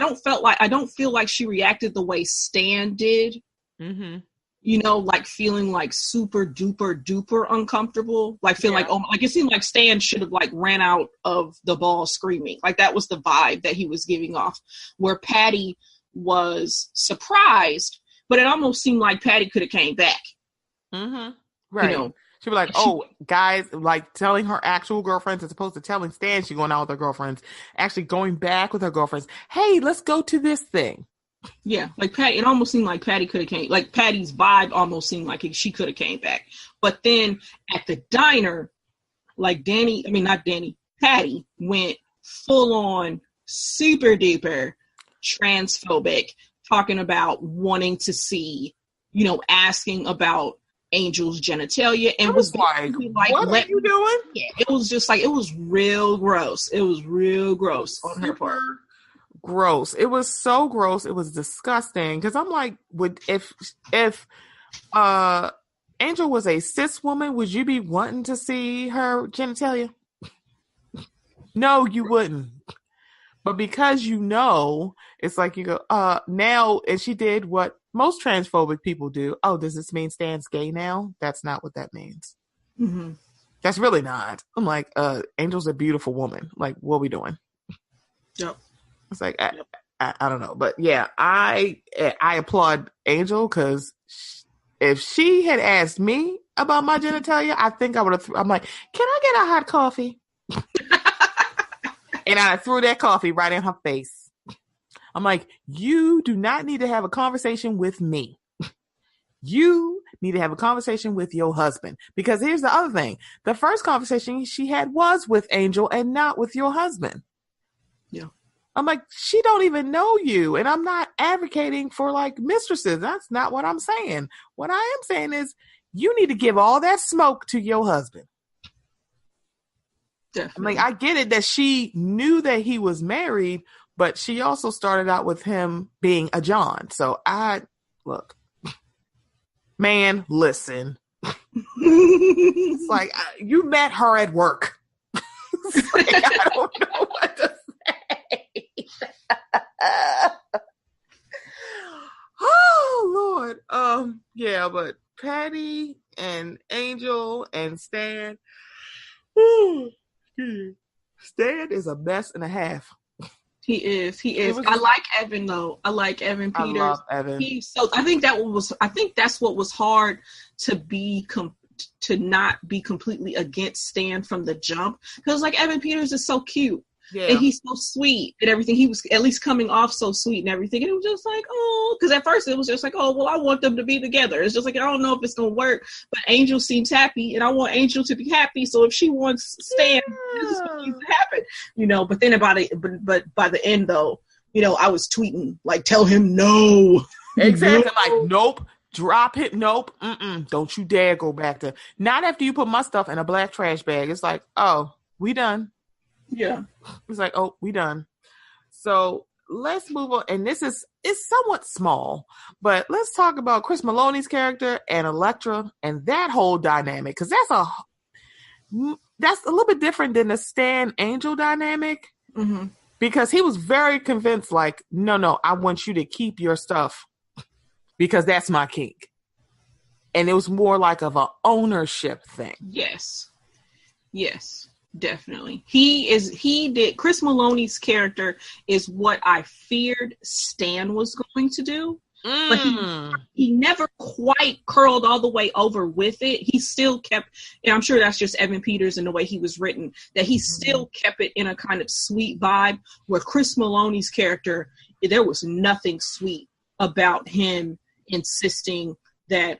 don't feel like she reacted the way Stan did. Mm-hmm. You know, like feeling like super duper duper uncomfortable. Like feeling like, oh, like it seemed like Stan should have like ran out of the ball screaming. Like that was the vibe that he was giving off. Where Patty was surprised, but it almost seemed like Patty could have came back. Mm-hmm. Right. You know. She'd be like, oh, guys, like telling her actual girlfriends as opposed to telling Stan she's going out with her girlfriends, actually going back with her girlfriends. Hey, let's go to this thing. Yeah, like Patty, it almost seemed like Patty could have came, like Patty's vibe almost seemed like she could have came back. But then at the diner, like Patty went full on super duper transphobic, talking about wanting to see, you know, asking about Angel's genitalia, and was like, what are you doing? Yeah, it was just like, it was real gross. It was real gross on her part. Gross. It was so gross. It was disgusting. Because I'm like, if Angel was a cis woman, would you be wanting to see her genitalia? No, you wouldn't. But because you know, it's like you go, now, and she did what most transphobic people do. Oh, does this mean Stan's gay now? That's not what that means. Mm-hmm. That's really not. I'm like, Angel's a beautiful woman. Like, what are we doing? Yep. It's like, I don't know. But yeah, I applaud Angel, because if she had asked me about my genitalia, I think I would have, I'm like, can I get a hot coffee? And I threw that coffee right in her face. I'm like, you do not need to have a conversation with me. You need to have a conversation with your husband. Because here's the other thing. The first conversation she had was with Angel and not with your husband. Yeah. I'm like, she don't even know you. And I'm not advocating for like mistresses. That's not what I'm saying. What I am saying is you need to give all that smoke to your husband. Definitely. I mean, I get it that she knew that he was married, but she also started out with him being a John. So look, man, listen. It's like, you met her at work. It's like, I don't know what to say. Oh, Lord. Yeah, but Patty and Angel and Stan. Stan is a mess and a half. He is. I like Evan though. I like Evan Peters. I love Evan. I think that's what was hard to not be completely against Stan from the jump, because like Evan Peters is so cute. Yeah. And he's so sweet and everything. He was at least coming off so sweet and everything. And it was just like, oh, because at first it was just like, oh, well, I want them to be together. It's just like, I don't know if it's going to work. But Angel seems happy and I want Angel to be happy. So if she wants Stan, this is what needs to happen. But then but by the end, though, I was tweeting, like, tell him no. Exactly. No. Like, nope. Drop it. Nope. Don't you dare go back to. Not after you put my stuff in a black trash bag. It's like, oh, we done. Yeah. It's like, oh, we done. So let's move on. And it's somewhat small, but let's talk about Chris Maloney's character and Elektra and that whole dynamic. Cause that's a little bit different than the Stan Angel dynamic. Mm-hmm. Because he was very convinced, like, no, I want you to keep your stuff because that's my kink. And it was more like of an ownership thing. Yes. Definitely. Chris Maloney's character is what I feared Stan was going to do. But he never quite curled all the way over with it. He still kept, and I'm sure that's just Evan Peters and the way he was written, that he still kept it in a kind of sweet vibe, where Chris Maloney's character, there was nothing sweet about him insisting that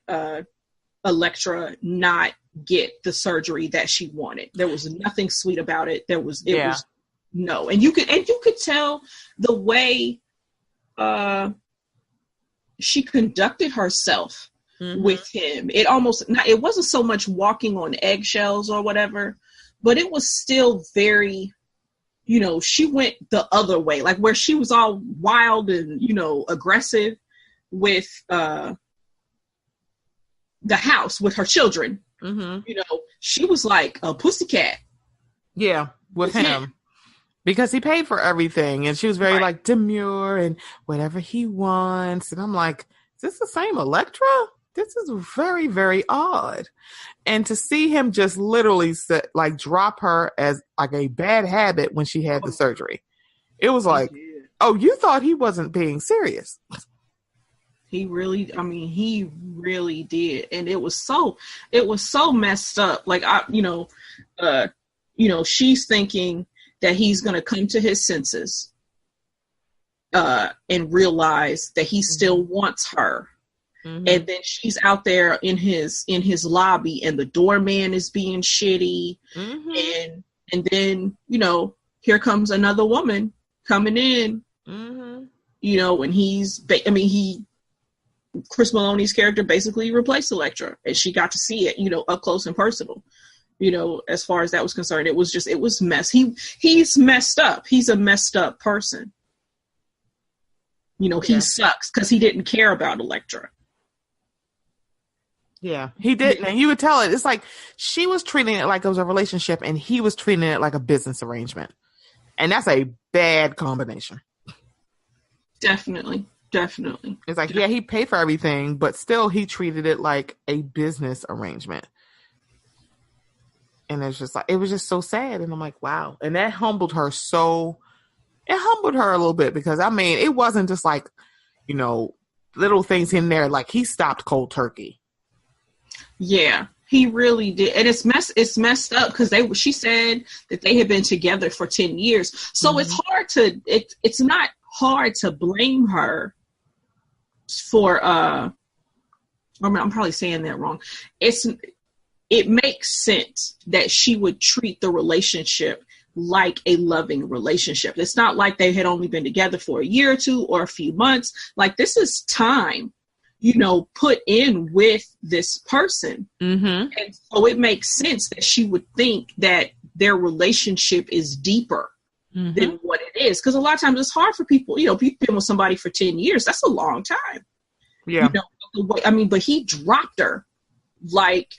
Elektra not get the surgery that she wanted. There was nothing sweet about it. It was no. And you could tell the way she conducted herself with him. It wasn't so much walking on eggshells or whatever, but it was still very, she went the other way, like where she was all wild and, aggressive with the house with her children. She was like a pussycat. Yeah, with him. Because he paid for everything. And she was very like demure and whatever he wants. And I'm like, is this the same Elektra? This is very, very odd. And to see him just literally drop her as like a bad habit when she had the surgery. It was like, oh, you thought he wasn't being serious. He really did. And it was so messed up. Like, she's thinking that he's going to come to his senses, and realize that he still wants her. And then she's out there in his lobby and the doorman is being shitty. And then, here comes another woman coming in, and Chris Maloney's character basically replaced Elektra, and she got to see it, up close and personal. As far as that was concerned, it was mess. He's messed up. He's a messed up person. He sucks because he didn't care about Elektra. Yeah, he didn't. And you would tell it. It's like she was treating it like it was a relationship and he was treating it like a business arrangement. And that's a bad combination. Definitely. It's like, yeah, he paid for everything, but still he treated it like a business arrangement. And it's just like, it was just so sad. And I'm like, wow. And that humbled her a little bit because, it wasn't just like, little things in there. Like he stopped cold turkey. Yeah, he really did. And it's messed up because she said that they had been together for 10 years. So it's not hard to blame her for, I'm probably saying that wrong. It makes sense that she would treat the relationship like a loving relationship. It's not like they had only been together for a year or two or a few months. Like, this is time, put in with this person. Mm-hmm. And so it makes sense that she would think that their relationship is deeper than what it is. Because a lot of times it's hard for people, if you've been with somebody for 10 years, that's a long time. Yeah. But he dropped her like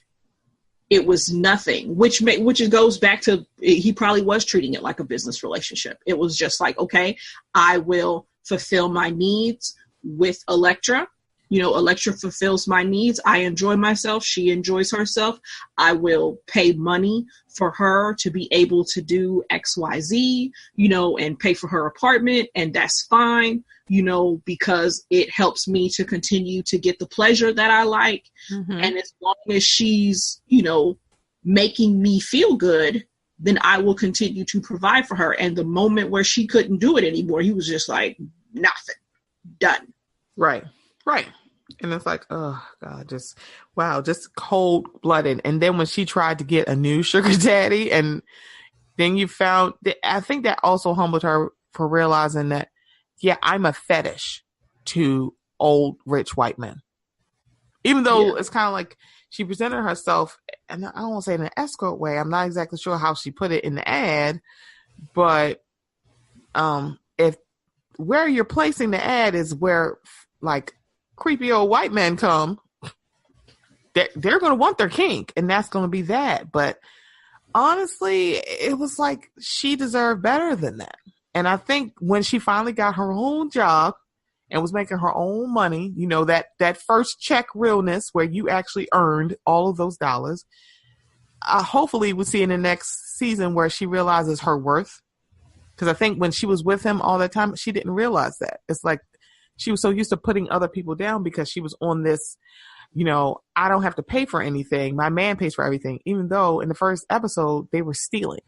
it was nothing, which goes back to, he probably was treating it like a business relationship. It was just like, okay, I will fulfill my needs with Elektra. Elektra fulfills my needs. I enjoy myself. She enjoys herself. I will pay money for her to be able to do X, Y, Z, and pay for her apartment. And that's fine, because it helps me to continue to get the pleasure that I like. Mm-hmm. And as long as she's, making me feel good, then I will continue to provide for her. And the moment where she couldn't do it anymore, he was just like, nothing, done. Right. Right. And it's like, oh God, just cold blooded. And then when she tried to get a new sugar daddy, and then you found that, I think that also humbled her for realizing that, yeah, I'm a fetish to old rich white men. Even though it's kind of like she presented herself, and I don't want to say in an escort way. I'm not exactly sure how she put it in the ad, but if where you're placing the ad is where like creepy old white men come, they're going to want their kink, and that's going to be that. But honestly, it was like she deserved better than that. And I think when she finally got her own job and was making her own money, that first check realness where you actually earned all of those dollars, hopefully we'll see in the next season where she realizes her worth. Because I think when she was with him all that time, she didn't realize that. It's like she was so used to putting other people down because she was on this, I don't have to pay for anything. My man pays for everything. Even though in the first episode, they were stealing,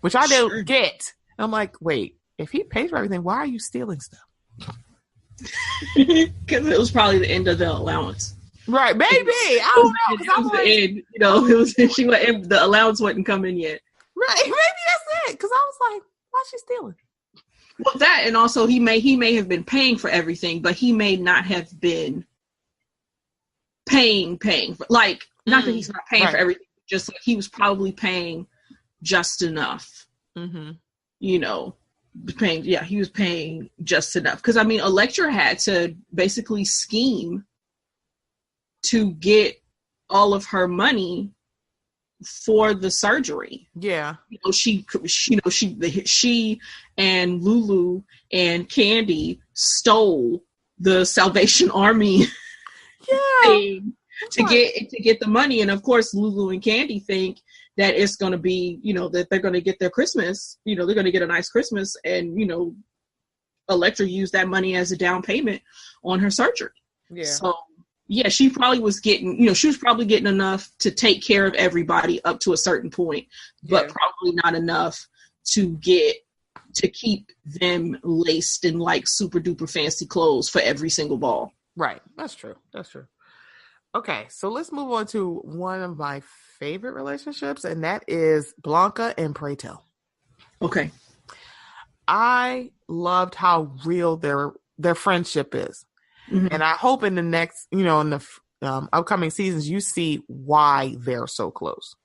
which I don't get. I'm like, wait, if he pays for everything, why are you stealing stuff? Because it was probably the end of the allowance. Right, maybe. I don't know. It was the end. It was the allowance wasn't coming yet. Right, maybe that's it. Because I was like, why is she stealing? Well, that, and also he may have been paying for everything, but he may not have been paying for, like, not that he's not paying for everything, just like he was probably paying just enough. Mm-hmm. He was paying just enough. Because Elektra had to basically scheme to get all of her money for the surgery. Yeah. She and Lulu and Candy stole the Salvation Army thing to get the money. And of course, Lulu and Candy think that it's going to be, that they're going to get their Christmas, they're going to get a nice Christmas. And, Elektra used that money as a down payment on her surgery. Yeah. So, yeah, she probably was getting, getting enough to take care of everybody up to a certain point, but probably not enough to keep them laced in like super duper fancy clothes for every single ball. Right. That's true. Okay. So let's move on to one of my favorite relationships, and that is Blanca and Pray Tell. Okay. I loved how real their friendship is. Mm-hmm. And I hope in the next, in the upcoming seasons, you see why they're so close.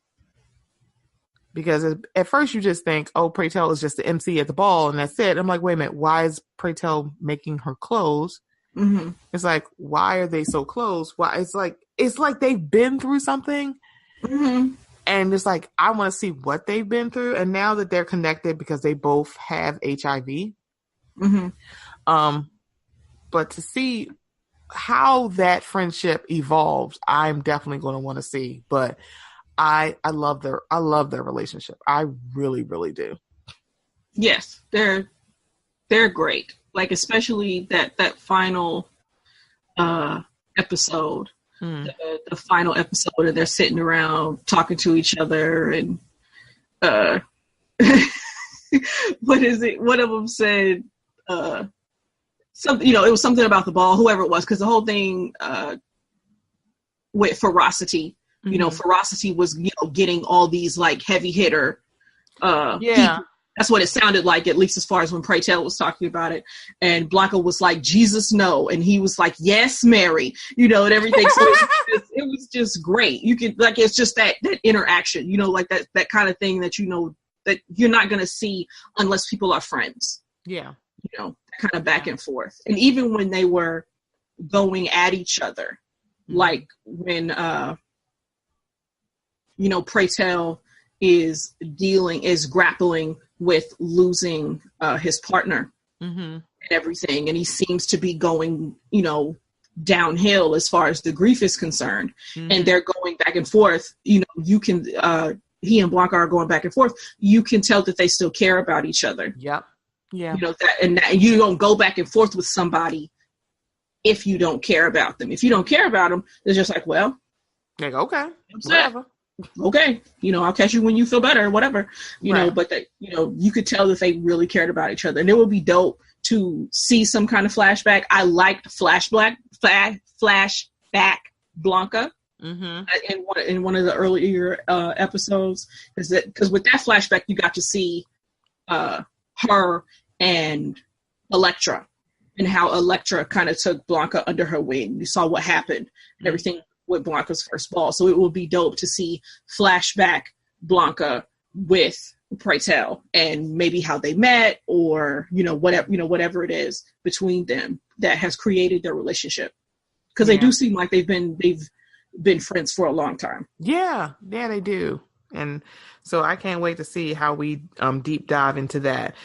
Because at first you just think, oh, Pray Tell is just the MC at the ball and that's it. I'm like, wait a minute, why is Pray Tell making her clothes? Mm-hmm. It's like, why are they so close? Why? It's like they've been through something. Mm-hmm. And it's like, I want to see what they've been through. And now that they're connected because they both have HIV. Mm-hmm. But to see how that friendship evolves, I'm definitely going to want to see. But I love their relationship. I really, really do. Yes, they're great. Like, especially that final episode, the final episode, and they're sitting around talking to each other, and what is it? One of them said something. It was something about the ball. Whoever it was, because the whole thing with Ferocity. Mm-hmm. Ferocity was, getting all these like heavy hitter Yeah. That's what it sounded like, at least as far as when Pray Tell was talking about it. And Blanca was like, Jesus, no. And he was like, yes, Mary, and everything. So it was just great. You could, like, it's just that interaction, like that kind of thing that, that you're not going to see unless people are friends. Yeah. Kind of back and forth. And even when they were going at each other, like when, Pray Tell is grappling with losing his partner and everything, and he seems to be going downhill as far as the grief is concerned, and they're going back and forth. You can he and Blanca are going back and forth. You can tell that they still care about each other. Yep. Yeah. And you don't go back and forth with somebody if you don't care about them. If you don't care about them, it's just like, well, like, okay, whatever. Okay, I'll catch you when you feel better or whatever, but that, you could tell that they really cared about each other, and it would be dope to see some kind of flashback. I liked flashback Blanca in one of the earlier episodes, because with that flashback, you got to see her and Elektra, and how Elektra kind of took Blanca under her wing. You saw what happened and everything with Blanca's first ball. So it will be dope to see flashback Blanca with Pray Tell, and maybe how they met, or whatever it is between them that has created their relationship, because they do seem like they've been friends for a long time. Yeah, they do. And so I can't wait to see how we deep dive into that.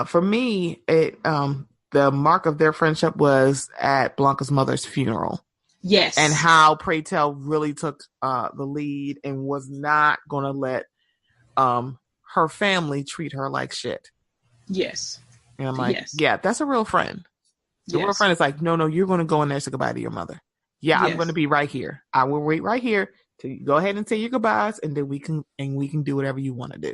For me, the mark of their friendship was at Blanca's mother's funeral. Yes. And how Pray Tell really took the lead and was not going to let her family treat her like shit. Yes. And I'm like, yeah, that's a real friend. The real friend is like, no, you're going to go in there and say goodbye to your mother. Yeah, I'm going to be right here. I will wait right here to go ahead and say your goodbyes, and then we can do whatever you want to do.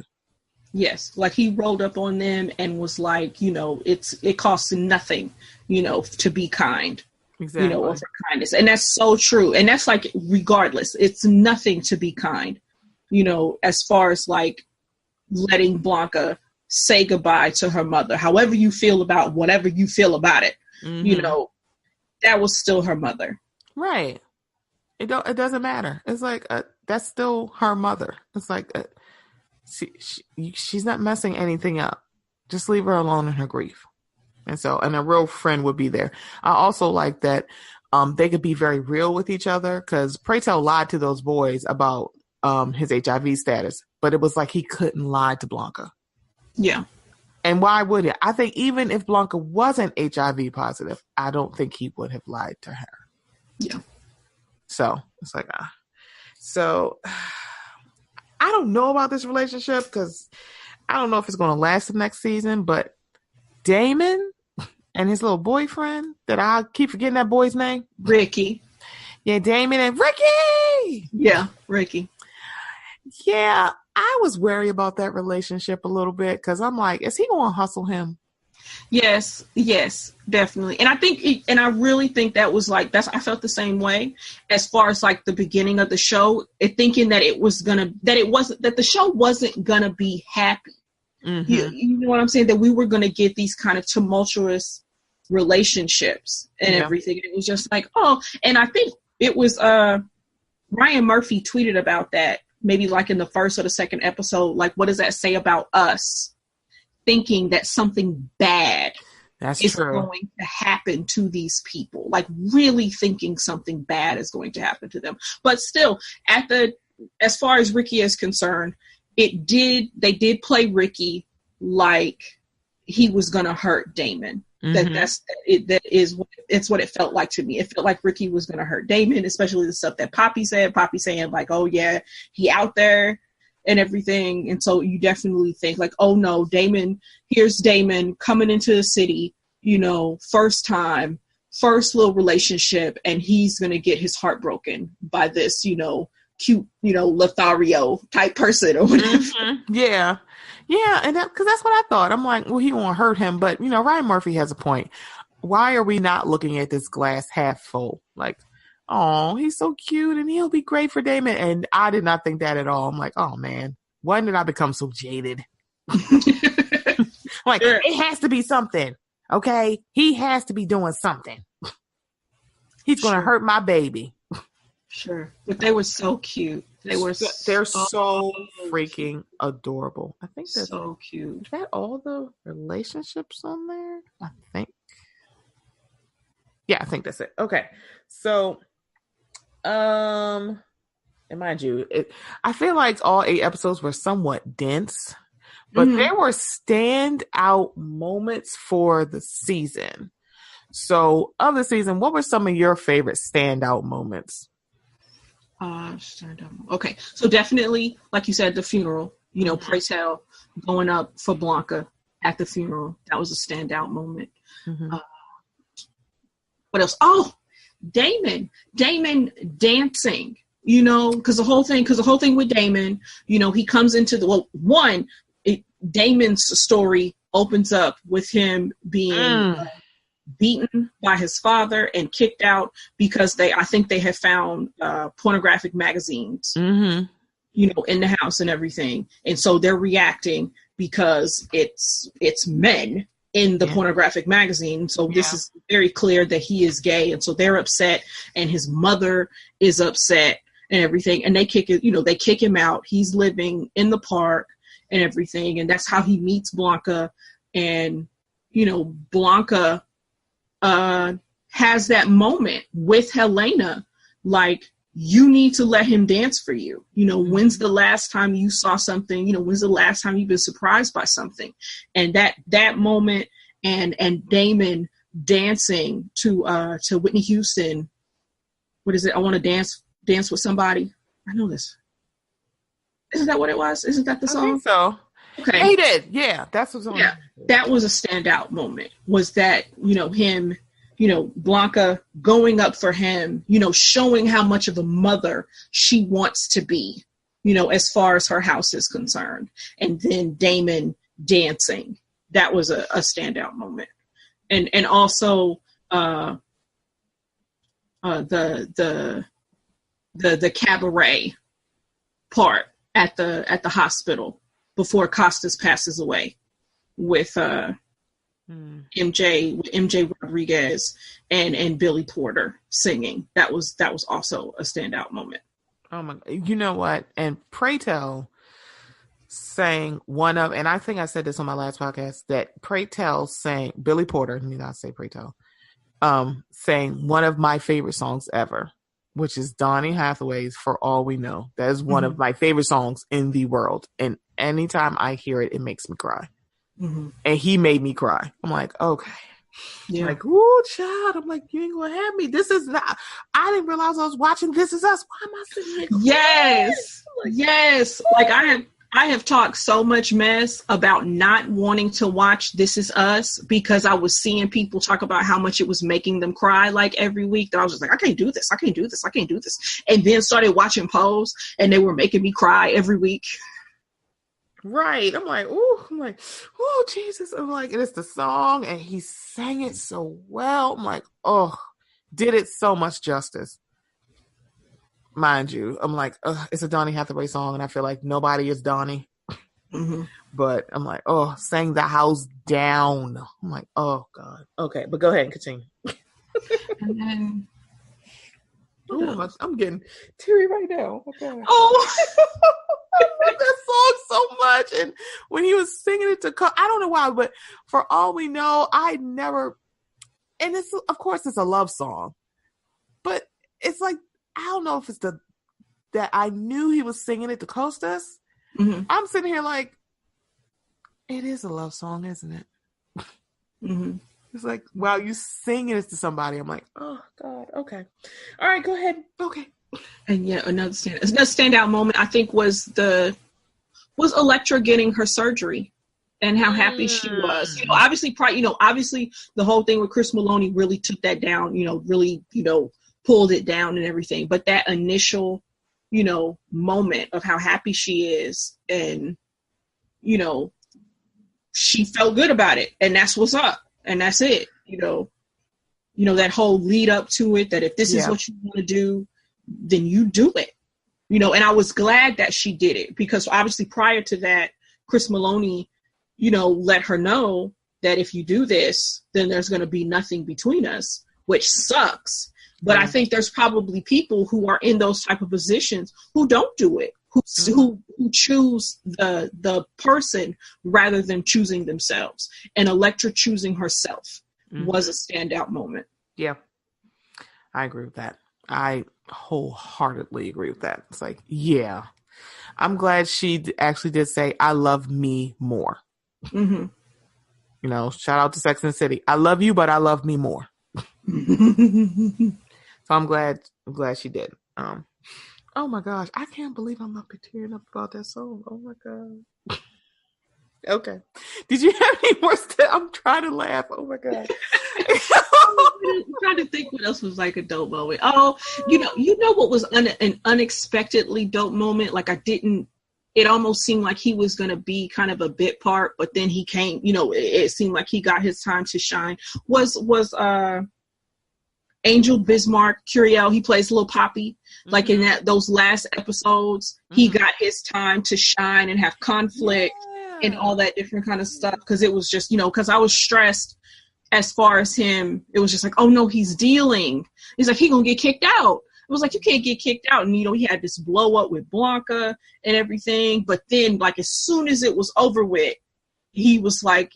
Yes, like he rolled up on them and was like, it costs nothing, to be kind. Exactly. Or for kindness. And that's so true. And that's like, regardless, it's nothing to be kind, as far as like letting Blanca say goodbye to her mother. However you feel about whatever you feel about it, that was still her mother. Right. It doesn't matter. It's like, that's still her mother. It's like, she's not messing anything up. Just leave her alone in her grief. And a real friend would be there. I also like that they could be very real with each other, because Pray Tell lied to those boys about his HIV status, but it was like he couldn't lie to Blanca. Yeah. And why would he? I think even if Blanca wasn't HIV positive, I don't think he would have lied to her. Yeah. So it's like, so I don't know about this relationship, because I don't know if it's going to last the next season, but Damon and his little boyfriend, that I keep forgetting that boy's name. Ricky. Yeah, Damon and Ricky. Yeah, Ricky. Yeah, I was wary about that relationship a little bit, because I'm like, is he going to hustle him? Yes, definitely. And I really think that was like, I felt the same way as far as like the beginning of the show, thinking that the show wasn't gonna be happy. Mm-hmm. You know what I'm saying? That we were gonna get these kind of tumultuous relationships and everything. It was just like, oh, and I think it was Ryan Murphy tweeted about that, maybe like in the first or the second episode, like, what does that say about us thinking that something bad is going to happen to these people, like really thinking something bad is going to happen to them. But still, as far as Ricky is concerned, they did play Ricky like he was going to hurt Damon. Mm-hmm. It's what it felt like to me. It felt like Ricky was going to hurt Damon, especially the stuff that Poppy said. Poppy saying like, oh yeah, he out there and everything. And so you definitely think like, oh no, here's Damon coming into the city, first little relationship, and he's going to get his heart broken by this, cute, Lothario type person or whatever. Mm-hmm. Yeah. Yeah. And because that's what I thought. I'm like, well, he won't hurt him. But, Ryan Murphy has a point. Why are we not looking at this glass half full? Like, oh, he's so cute and he'll be great for Damon. And I did not think that at all. I'm like, oh man, when did I become so jaded? Like, it has to be something. Okay? He has to be doing something. He's going to hurt my baby. Sure. But they were so cute. They're so freaking adorable. I think that's so cute. Is that all the relationships on there? I think. Yeah, I think that's it. Okay. So, and mind you, I feel like all 8 episodes were somewhat dense, but there were standout moments for the season. So, of the season, what were some of your favorite standout moments? Okay, so definitely, like you said, the funeral. You know, Pray Tell going up for Blanca at the funeral. That was a standout moment. What else? Oh, Damon dancing. You know, because the whole thing with Damon, you know, he comes into Damon's story opens up with him being beaten by his father and kicked out because I think they have found pornographic magazines, you know, in the house and everything. And so they're reacting because it's men in the pornographic magazine. So this is very clear that he is gay. And so they're upset and his mother is upset and everything. And they kick him out. He's living in the park and everything. And that's how he meets Blanca. And, you know, Blanca has that moment with Helena, like, you need to let him dance for you. You know, when's the last time you saw something? You know, when's the last time you've been surprised by something? And that moment and Damon dancing to Whitney Houston. What is it? I want to dance with somebody. I know this. Isn't that what it was? Isn't that the song? I think so. Okay. He did. Yeah, that's what's on. Yeah, that was a standout moment. Was that, you know, him, you know, Blanca going up for him, you know, showing how much of a mother she wants to be, you know, as far as her house is concerned. And then Damon dancing. That was a standout moment. And also the cabaret part at the hospital before Costas passes away with MJ Rodriguez and Billy Porter singing. That was also a standout moment. Oh my! You know what? And Pray Tell sang one of, and I think I said this on my last podcast, that Pray Tell sang, Billy Porter, I mean, I say Pray Tell, sang one of my favorite songs ever, which is Donny Hathaway's For All We Know. That is one of my favorite songs in the world. And anytime I hear it, it makes me cry. And he made me cry. I'm like, okay. Yeah. Like, ooh, child. I'm like, you ain't gonna have me. This is not, I didn't realize I was watching This Is Us. Why am I sitting here crying? Yes. Like I have talked so much mess about not wanting to watch This Is Us because I was seeing people talk about how much it was making them cry like every week, that I was just like, I can't do this. And then started watching Pose and they were making me cry every week. Right. I'm like, oh, Jesus. I'm like, and it's the song and he sang it so well. I'm like, oh, did it so much justice. Mind you, I'm like, it's a Donny Hathaway song and I feel like nobody is Donny. But I'm like, oh, sang the house down. I'm like, oh, God. Okay, but go ahead and continue. And then... I'm getting teary right now. Okay. Oh, I love that song so much. And when he was singing it I don't know why, but For All We Know, I never, and it's, of course, it's a love song, but it's like, I don't know if it's that I knew he was singing it to Costas. I'm sitting here like, it is a love song, isn't it? It's like, wow, you singing it to somebody. I'm like, oh, God, okay. All right, go ahead. Okay. And yeah, another standout moment, I think, was Elektra getting her surgery and how happy she was. Obviously, the whole thing with Chris Maloney really took that down, really, pulled it down and everything. But that initial, moment of how happy she is and, she felt good about it. And that's what's up. And that's it, that whole lead up to it, that if this is what you want to do, then you do it, and I was glad that she did it because obviously prior to that, Chris Maloney let her know that if you do this, then there's going to be nothing between us, which sucks. But I think there's probably people who are in those type of positions who don't do it, who choose the person rather than choosing themselves. And Elektra choosing herself was a standout moment. Yeah, I agree with that. I wholeheartedly agree with that. It's like, yeah, I'm glad she actually did say, I love me more. Mm-hmm. Shout out to Sex and the City. I love you, but I love me more. So I'm glad she did. Oh my gosh, I can't believe I'm up here tearing up about that song. Oh my god. Okay. Did you have any more stuff? I'm trying to laugh. Oh my god. I'm trying to think what else was like a dope moment. Oh, you know what was an unexpectedly dope moment? Like it almost seemed like he was going to be kind of a bit part, but then he came, it seemed like he got his time to shine. Was Angel Bismarck Curiel, he plays Lil Poppy. Like in those last episodes, he got his time to shine and have conflict and all that different kind of stuff. Cause it was just, cause I was stressed as far as him. It was just like, oh no, he's dealing. He's like, he gonna get kicked out. It was like, you can't get kicked out. And, he had this blow up with Blanca and everything. But then like, as soon as it was over with, he was like,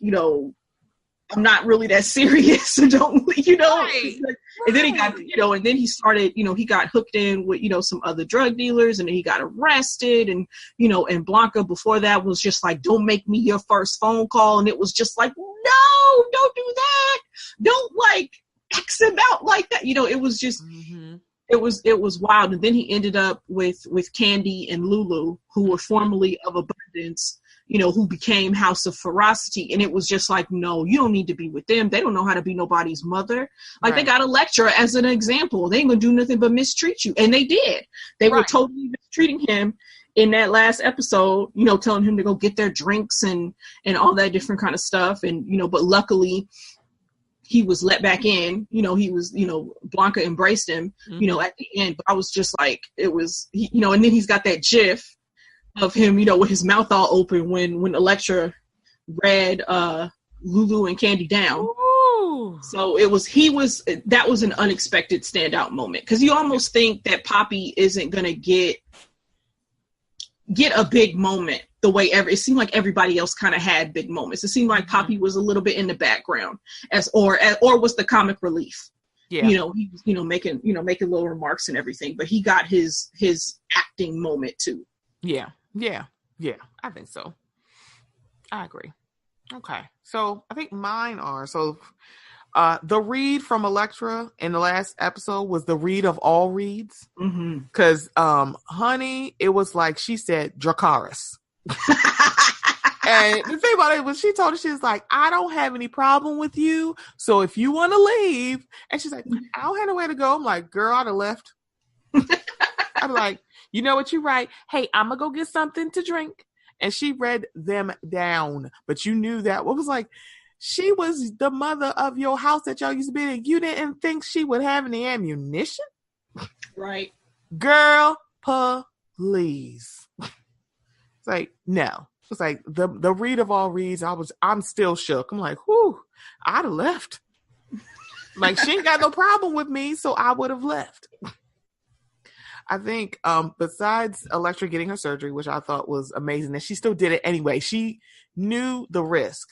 I'm not really that serious. So don't, Right. And then he got, and then he started, he got hooked in with, some other drug dealers, and then he got arrested. And, and Blanca before that was just like, don't make me your first phone call. And it was just like, no, don't do that. Don't like X him out like that. It was just, it was wild. And then he ended up with Candy and Lulu, who were formerly of Abundance, who became House of Ferocity. And it was just like, no, you don't need to be with them. They don't know how to be nobody's mother. Like They got Elektra as an example. They ain't gonna do nothing but mistreat you. And they did. They were totally mistreating him in that last episode, telling him to go get their drinks and all that different kind of stuff. And, but luckily he was let back in, he was, Blanca embraced him, at the end. But I was just like, it was, and then he's got that gif of him, with his mouth all open when Elektra read Lulu and Candy down. Ooh. So that was an unexpected standout moment, because you almost think that Poppy isn't gonna get a big moment the way it seemed like everybody else kind of had big moments. It seemed like Poppy was a little bit in the background or was the comic relief. Yeah. He was, making little remarks and everything, but he got his acting moment too. Yeah. I think so. I agree. Okay. So I think mine are, the read from Elektra in the last episode was the read of all reads. Because, honey, it was like she said Dracarys. And the thing about it was she told her, she was like, I don't have any problem with you. So if you want to leave. And she's like, I don't have nowhere to go. I'm like, girl, I'd have left. I'm like, you know what, you're right. Hey, I'm going to go get something to drink. And she read them down. But you knew that. What was like, she was the mother of your house that y'all used to be in. You didn't think she would have any ammunition? Right. Girl, please. It's like, no. It's like the read of all reads, I'm still shook. I'm like, whew, I'd have left. Like, she ain't got no problem with me, so I would have left. I think besides Elektra getting her surgery, which I thought was amazing, that she still did it anyway. She knew the risk,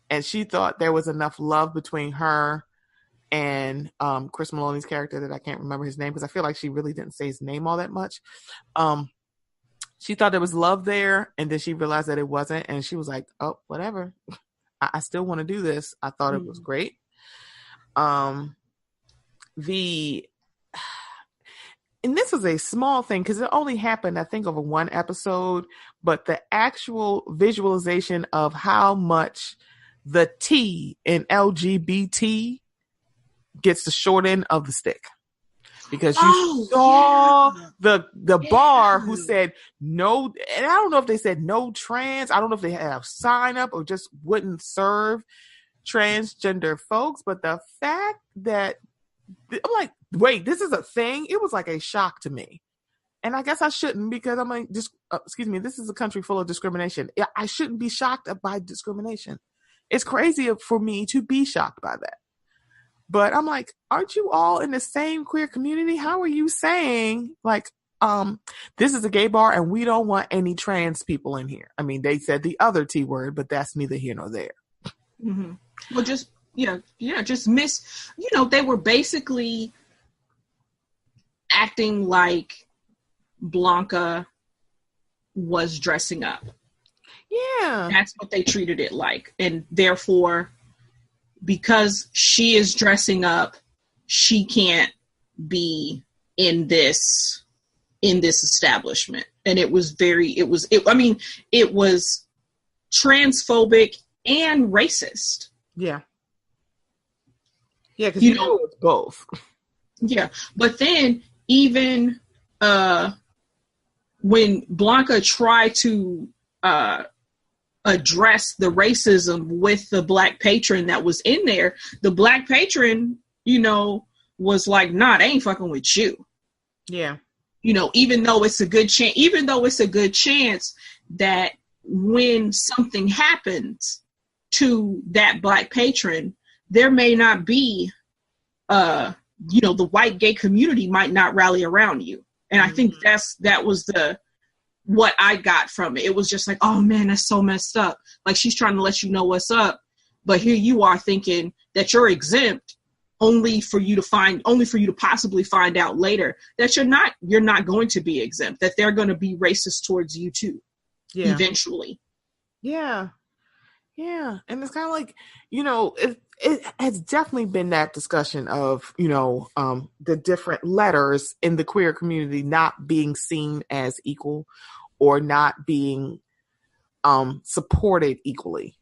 and she thought there was enough love between her and Chris Maloney's character that I can't remember his name, because I feel like she really didn't say his name all that much. She thought there was love there, and then she realized that it wasn't, and she was like, oh, whatever. I still want to do this. I thought it was great. And this was a small thing because it only happened, I think, over one episode, but the actual visualization of how much the T in LGBT gets the short end of the stick. Because you saw the bar who said no, and I don't know if they said no trans. I don't know if they had a sign up or just wouldn't serve transgender folks. But the fact that I'm like, wait, this is a thing. It was like a shock to me. and I guess I shouldn't, because I'm like, just excuse me, this is a country full of discrimination. I shouldn't be shocked by discrimination. It's crazy for me to be shocked by that. But I'm like, aren't you all in the same queer community? How are you saying, like, this is a gay bar and we don't want any trans people in here? I mean, they said the other T word, but that's neither here nor there. Mm-hmm. Well, just they were basically acting like Blanca was dressing up. Yeah. That's what they treated it like. And therefore, because she is dressing up, she can't be in this establishment. And it was transphobic and racist. Yeah. Yeah, because you know it's both. Yeah. But then even when Blanca tried to address the racism with the black patron that was in there, the black patron, was like, nah, they ain't fucking with you. Yeah. Even though it's a good chance that when something happens to that black patron, there may not be, the white gay community might not rally around you. And I think that was what I got from it. It was just like, oh man, that's so messed up. Like, she's trying to let you know what's up, but here you are thinking that you're exempt, only for you to possibly find out later that you're not going to be exempt, that they're going to be racist towards you too. Yeah. Eventually. Yeah. Yeah. And it's kind of like, it has definitely been that discussion of, the different letters in the queer community not being seen as equal or not being supported equally.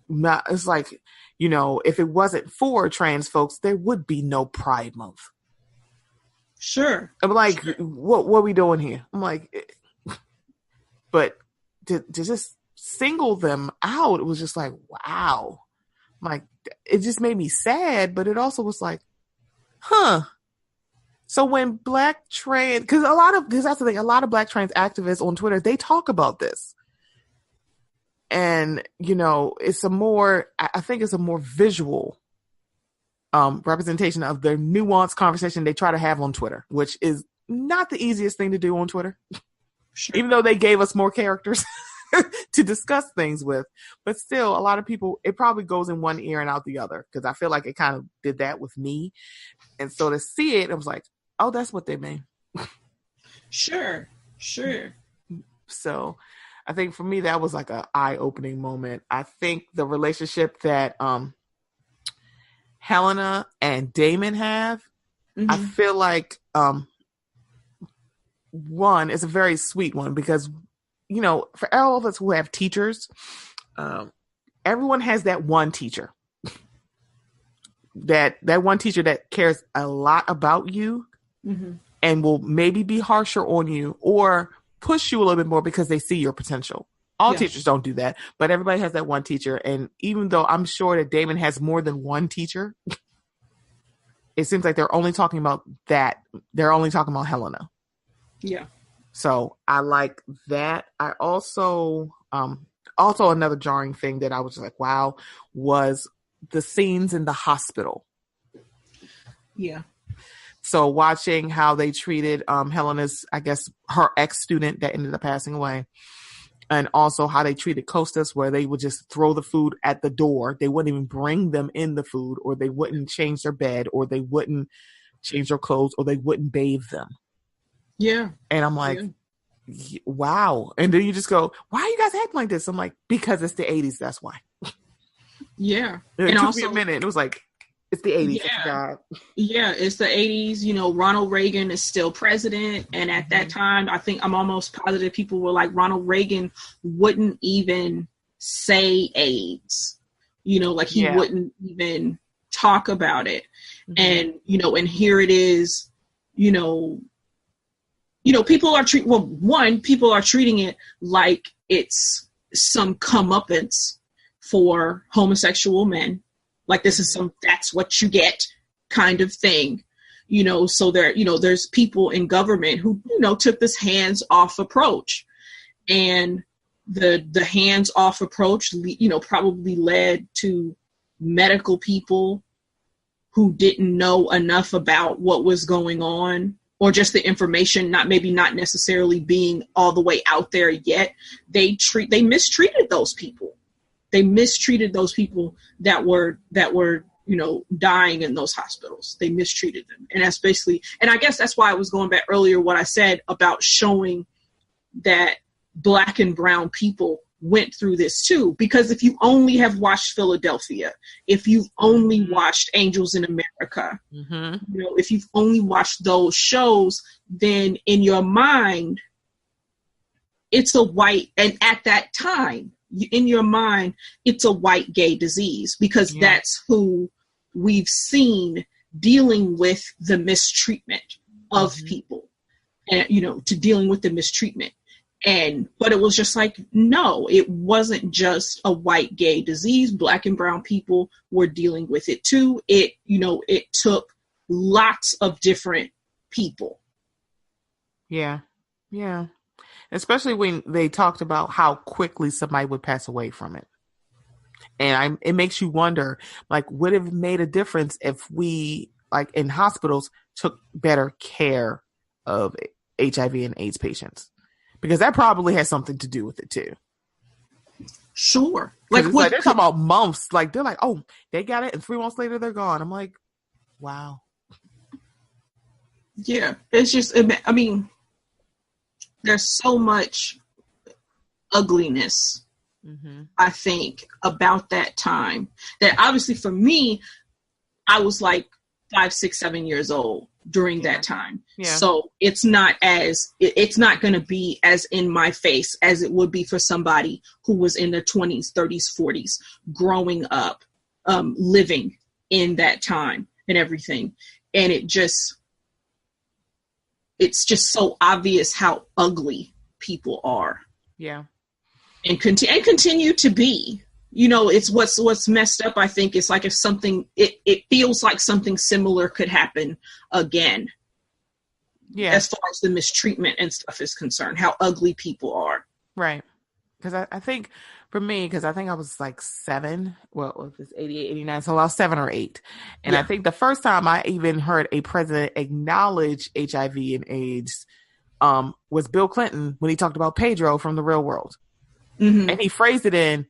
It's like, if it wasn't for trans folks, there would be no Pride Month. Sure. I'm like, sure. What are we doing here? I'm like, but to just single them out, it was just like, wow. Like, it just made me sad, but it also was like, huh. So when black trans, because that's the thing, a lot of black trans activists on Twitter, they talk about this. And, I think it's a more visual representation of the nuanced conversation they try to have on Twitter, which is not the easiest thing to do on Twitter. Sure. Even though they gave us more characters to discuss things with. But still, a lot of people, it probably goes in one ear and out the other, because I feel like it kind of did that with me. And so to see it, I was like, oh, that's what they mean. Sure. So I think for me, that was like an eye-opening moment. I think the relationship that Helena and Damon have, I feel like one is a very sweet one, because for all of us who have teachers, everyone has that one teacher. That one teacher that cares a lot about you and will maybe be harsher on you or push you a little bit more because they see your potential. All teachers don't do that, but everybody has that one teacher. And even though I'm sure that Damon has more than one teacher, it seems like they're only talking about that. They're only talking about Helena. Yeah. So I like that. I also another jarring thing that I was like, wow, was the scenes in the hospital. Yeah. So watching how they treated Helena's, I guess, her ex-student that ended up passing away, and also how they treated Costas, where they would just throw the food at the door. They wouldn't even bring them in the food, or they wouldn't change their bed, or they wouldn't change their clothes, or they wouldn't bathe them. Yeah. And I'm like, wow. And then you just go, why are you guys acting like this? I'm like, because it's the 80s. That's why. Yeah. It took me a minute. It was like, it's the 80s. Yeah. Yeah, it's the 80s. Ronald Reagan is still president. And at that time, I think I'm almost positive people were like, Ronald Reagan wouldn't even say AIDS. He wouldn't even talk about it. And, and here it is, people are treating it like it's some comeuppance for homosexual men. Like this is that's what you get kind of thing, So there's people in government who, took this hands-off approach, and the hands-off approach, probably led to medical people who didn't know enough about what was going on, or just the information not necessarily being all the way out there yet. They mistreated those people. They mistreated those people that were dying in those hospitals. They mistreated them. And that's basically, and I guess that's why I was going back earlier, what I said about showing that Black and brown people went through this too. Because if you only have watched Philadelphia, if you've only watched Angels in America, if you've only watched those shows, then in your mind, it's a white, and at that time, in your mind, it's a white gay disease, because that's who we've seen dealing with the mistreatment of people, and, to dealing with the mistreatment. But it was just like, no, it wasn't just a white gay disease. Black and brown people were dealing with it too. It took lots of different people. Yeah. Yeah. Especially when they talked about how quickly somebody would pass away from it. And it makes you wonder, like, would it have made a difference if we, like, in hospitals, took better care of HIV and AIDS patients? Because that probably has something to do with it too. Sure. Like they're talking about months. Like, they're like, oh, they got it, and 3 months later they're gone. I'm like, wow. Yeah. It's just, I mean, there's so much ugliness, I think, about that time, that obviously for me, I was like 5, 6, 7 years old during that time. Yeah. So it's not going to be as in my face as it would be for somebody who was in their 20s, 30s, 40s, growing up, living in that time and everything. And it's just so obvious how ugly people are. Yeah. And continue to be. It's what's messed up, I think. It's like if something, it feels like something similar could happen again. Yeah. As far as the mistreatment and stuff is concerned, how ugly people are. Right. Because I think for me, because I think I was like 7. Well, if it's 88, 89, so I was 7 or 8. And I think the first time I even heard a president acknowledge HIV and AIDS was Bill Clinton, when he talked about Pedro from The Real World. And he phrased it in,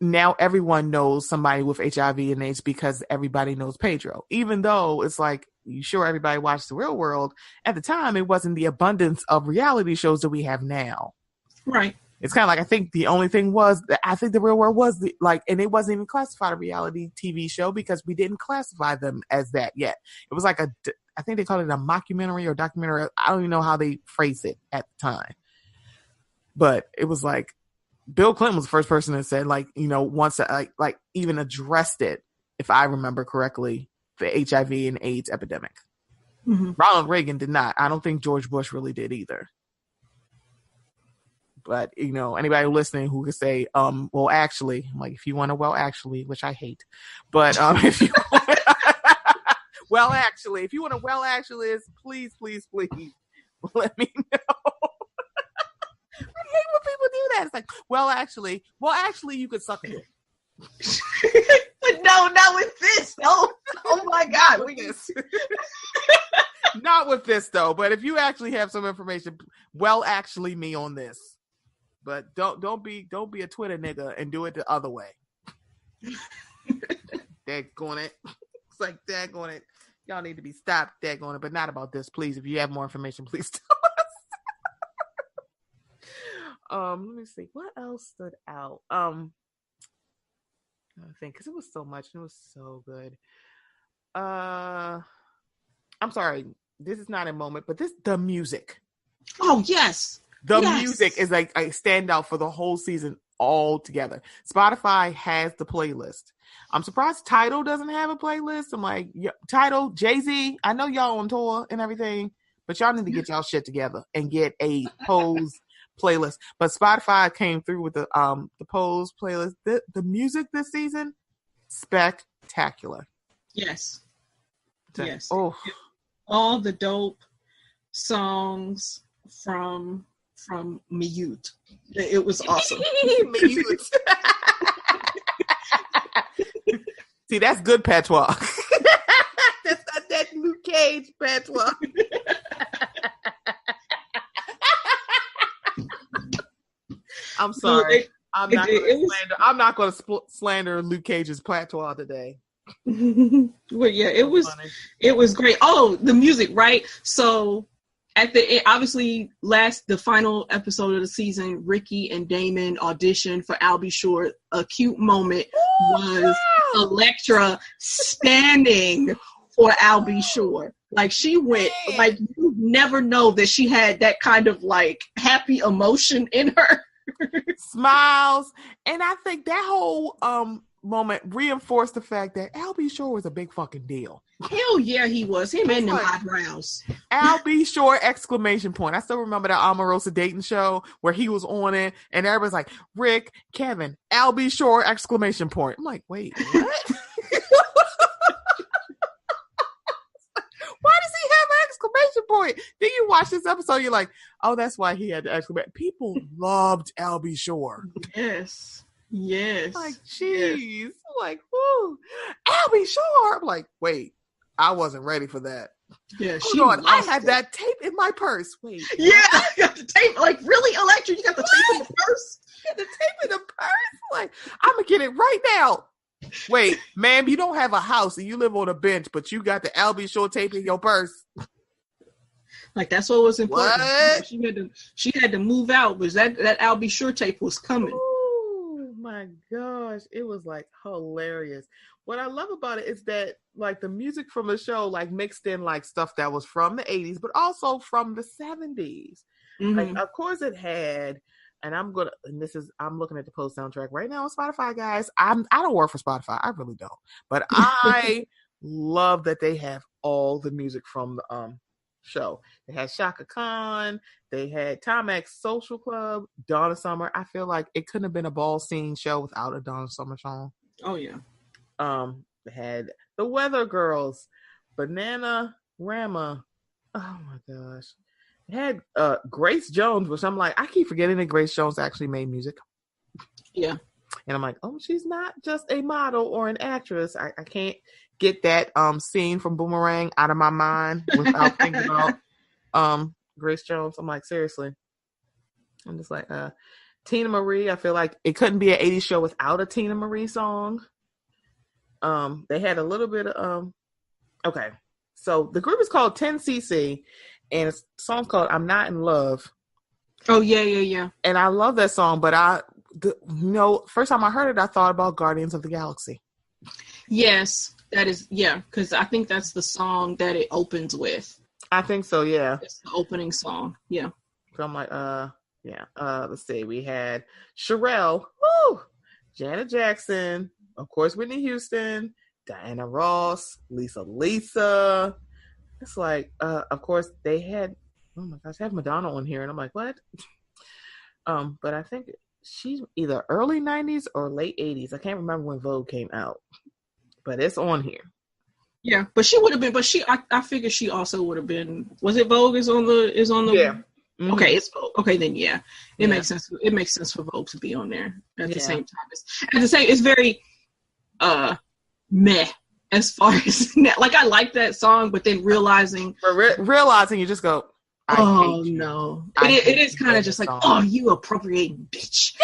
now everyone knows somebody with HIV and AIDS because everybody knows Pedro. Even though it's like, you sure everybody watched The Real World? At the time, it wasn't the abundance of reality shows that we have now. Right. It's kind of like, I think the only thing was that I think The Real World was and it wasn't even classified a reality TV show because we didn't classify them as that yet. It was like I think they called it a mockumentary or documentary. I don't even know how they phrased it at the time. But it was like, Bill Clinton was the first person that said, like, once like even addressed it, if I remember correctly, the HIV and AIDS epidemic. Ronald Reagan did not. I don't think George Bush really did either. But, anybody listening who could say, well, actually, I'm like, if you want to, well, actually, which I hate, but if you well, actually, if you want to, well, actually, please, please, please let me know. I hate when people do that. It's like, well, actually, you could suck it. But no, not with this. No. Oh my God. Not with this though. But if you actually have some information, well, actually, me on this. But don't be a Twitter nigga and do it the other way. Daggone it. It's like, daggone it. Y'all need to be stopped, daggone it. But not about this, please. If you have more information, please tell us. Let me see what else stood out. I think because it was so much, it was so good. I'm sorry, this is not a moment, but the music. Oh yes, the music is like a standout for the whole season all together. Spotify has the playlist. I'm surprised Tidal doesn't have a playlist. I'm like, Tidal, Jay-Z, I know y'all on tour and everything, but y'all need to get y'all shit together and get a Pose playlist. But Spotify came through with the Pose playlist. The music this season, spectacular. Yes. Yes. All the dope songs from Mute. It was awesome. Mute. See, that's good patois. That's not that Luke Cage patois. I'm sorry. I'm not going to slander Luke Cage's patois today. Well, yeah, it was great. Oh, the music, right? So at the end, obviously, the final episode of the season, Ricky and Damon auditioned for I'll Be Sure. A cute moment was Elektra standing for I'll Be Sure. Like, she went, like, you never know that she had that kind of, like, happy emotion in her. Smiles. And I think that whole moment reinforced the fact that Al B. Sure was a big fucking deal. Hell yeah, he was. Him and them eyebrows. Al B. Sure, exclamation point. I still remember that Omarosa Dayton show where he was on it and everybody's like, Rick, Kevin, Al B. Sure, exclamation point. I'm like, wait, what? Why does he have an exclamation point? Then you watch this episode, you're like, oh, that's why he had the exclamation. People loved Al B. Sure. Yes. Yes. Like, jeez. Yes. Like, whoo. Al B. Sure. I'm like, wait, I wasn't ready for that. Yeah, I had that tape in my purse. Wait. Yeah, I got the tape. Like, really, Elektra? You got the tape in the purse? You got the tape in the purse? Like, I'm going to get it right now. Wait, ma'am, you don't have a house and you live on a bench, but you got the Al B. Sure tape in your purse. Like, that's what was important. What? She had to move out, because that Al B. Sure tape was coming. Oh my gosh, it was like hilarious. What I love about it is that, like, the music from the show, like, mixed in like stuff that was from the 80s, but also from the 70s. Mm-hmm. Like, of course it had. And I'm looking at the post soundtrack right now on Spotify, guys. I don't work for Spotify. I really don't. But I love that they have all the music from the show. They had Shaka Khan. They had Timex Social Club, Donna Summer. I feel like it couldn't have been a ball scene show without a Donna Summer song. Oh, yeah. They had the Weather Girls, Banana Rama. Oh, my gosh. Had Grace Jones, which I'm like, I keep forgetting that Grace Jones actually made music. Yeah. And I'm like, oh, she's not just a model or an actress. I can't get that scene from Boomerang out of my mind without thinking about Grace Jones. I'm like, seriously. I'm just like, Tina Marie. I feel like it couldn't be an 80s show without a Tina Marie song. They had a little bit of okay. So the group is called 10cc. And it's a song called I'm Not in Love. Oh, yeah. And I love that song, but first time I heard it, I thought about Guardians of the Galaxy. Yes, that is, yeah, because I think that's the song that it opens with. I think so, yeah. It's the opening song, yeah. So I'm like, let's see. We had Sherelle, Janet Jackson, of course, Whitney Houston, Diana Ross, Lisa. It's like, of course, they had, oh my gosh, they have Madonna on here. And I'm like, what? But I think she's either early 90s or late 80s. I can't remember when Vogue came out. But it's on here. Yeah, but she would have been, I figured she also would have been, was it Vogue is on the Yeah. Mm-hmm. Okay, it's Vogue. Okay, then yeah. It makes sense. It makes sense for Vogue to be on there at the same time. It's very, meh. As far as like, I like that song, but then realizing you just go, oh no, it is kind of just like, oh, you appropriating bitch.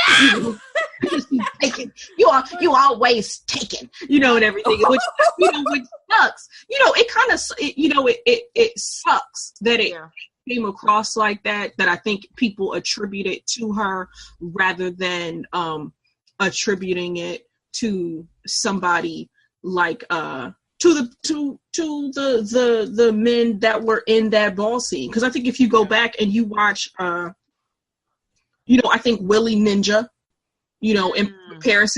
You always taking, and everything, which sucks. It sucks that it came across like that. That I think people attribute it to her rather than attributing it to somebody like to the men that were in that ball scene. Because I think if you go back and you watch I think Willie Ninja, in Paris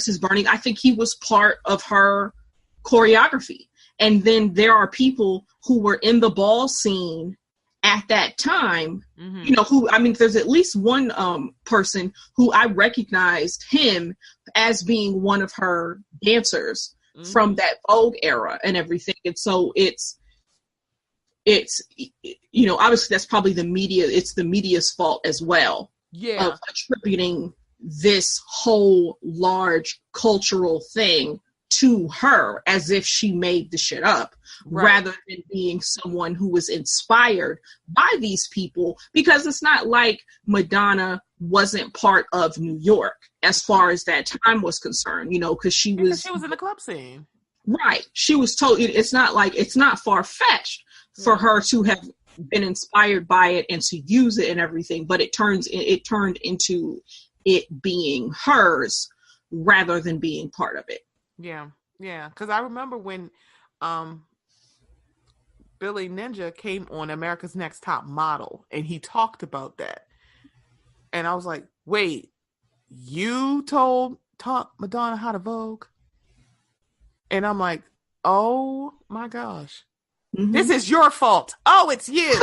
is Burning, I think he was part of her choreography. And then there are people who were in the ball scene at that time, there's at least one person who I recognized him as being one of her dancers. from that Vogue era and everything. And so it's, obviously that's probably it's the media's fault as well. Yeah. Of attributing this whole large cultural thing to her as if she made the shit up, rather than being someone who was inspired by these people, because it's not like Madonna wasn't part of New York as far as that time was concerned, because she was in the club scene. Right. She was told it's not far-fetched for her to have been inspired by it and to use it and everything, but it turned into it being hers rather than being part of it. Yeah. Yeah. Because I remember when Billy Ninja came on America's Next Top Model and he talked about that. And I was like, wait, you taught Madonna how to Vogue? And I'm like, oh my gosh. Mm-hmm. This is your fault. Oh, it's you.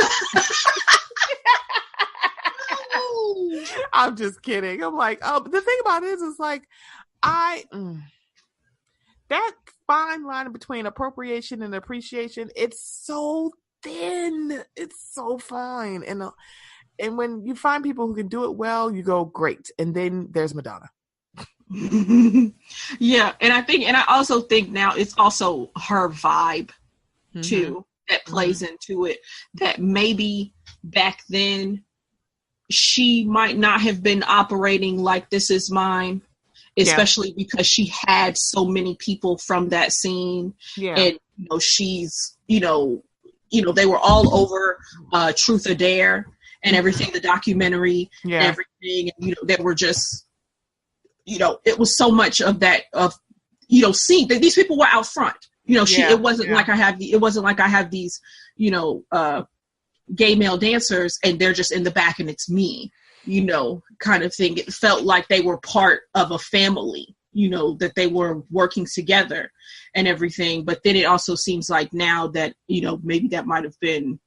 I'm just kidding. I'm like, oh, the thing about it is like, that fine line between appropriation and appreciation, it's so thin. It's so fine. And when you find people who can do it well, you go, great. And then there's Madonna. Yeah. And I also think now it's also her vibe too that plays into it, that maybe back then she might not have been operating like this is mine, especially because she had so many people from that scene. Yeah. And she's they were all over Truth or Dare and everything, the documentary and everything, and that were just it was so much of that seeing that these people were out front. It wasn't like I have these gay male dancers and they're just in the back and it's me, kind of thing. It felt like they were part of a family, that they were working together and everything. But then it also seems like now that, maybe that might have been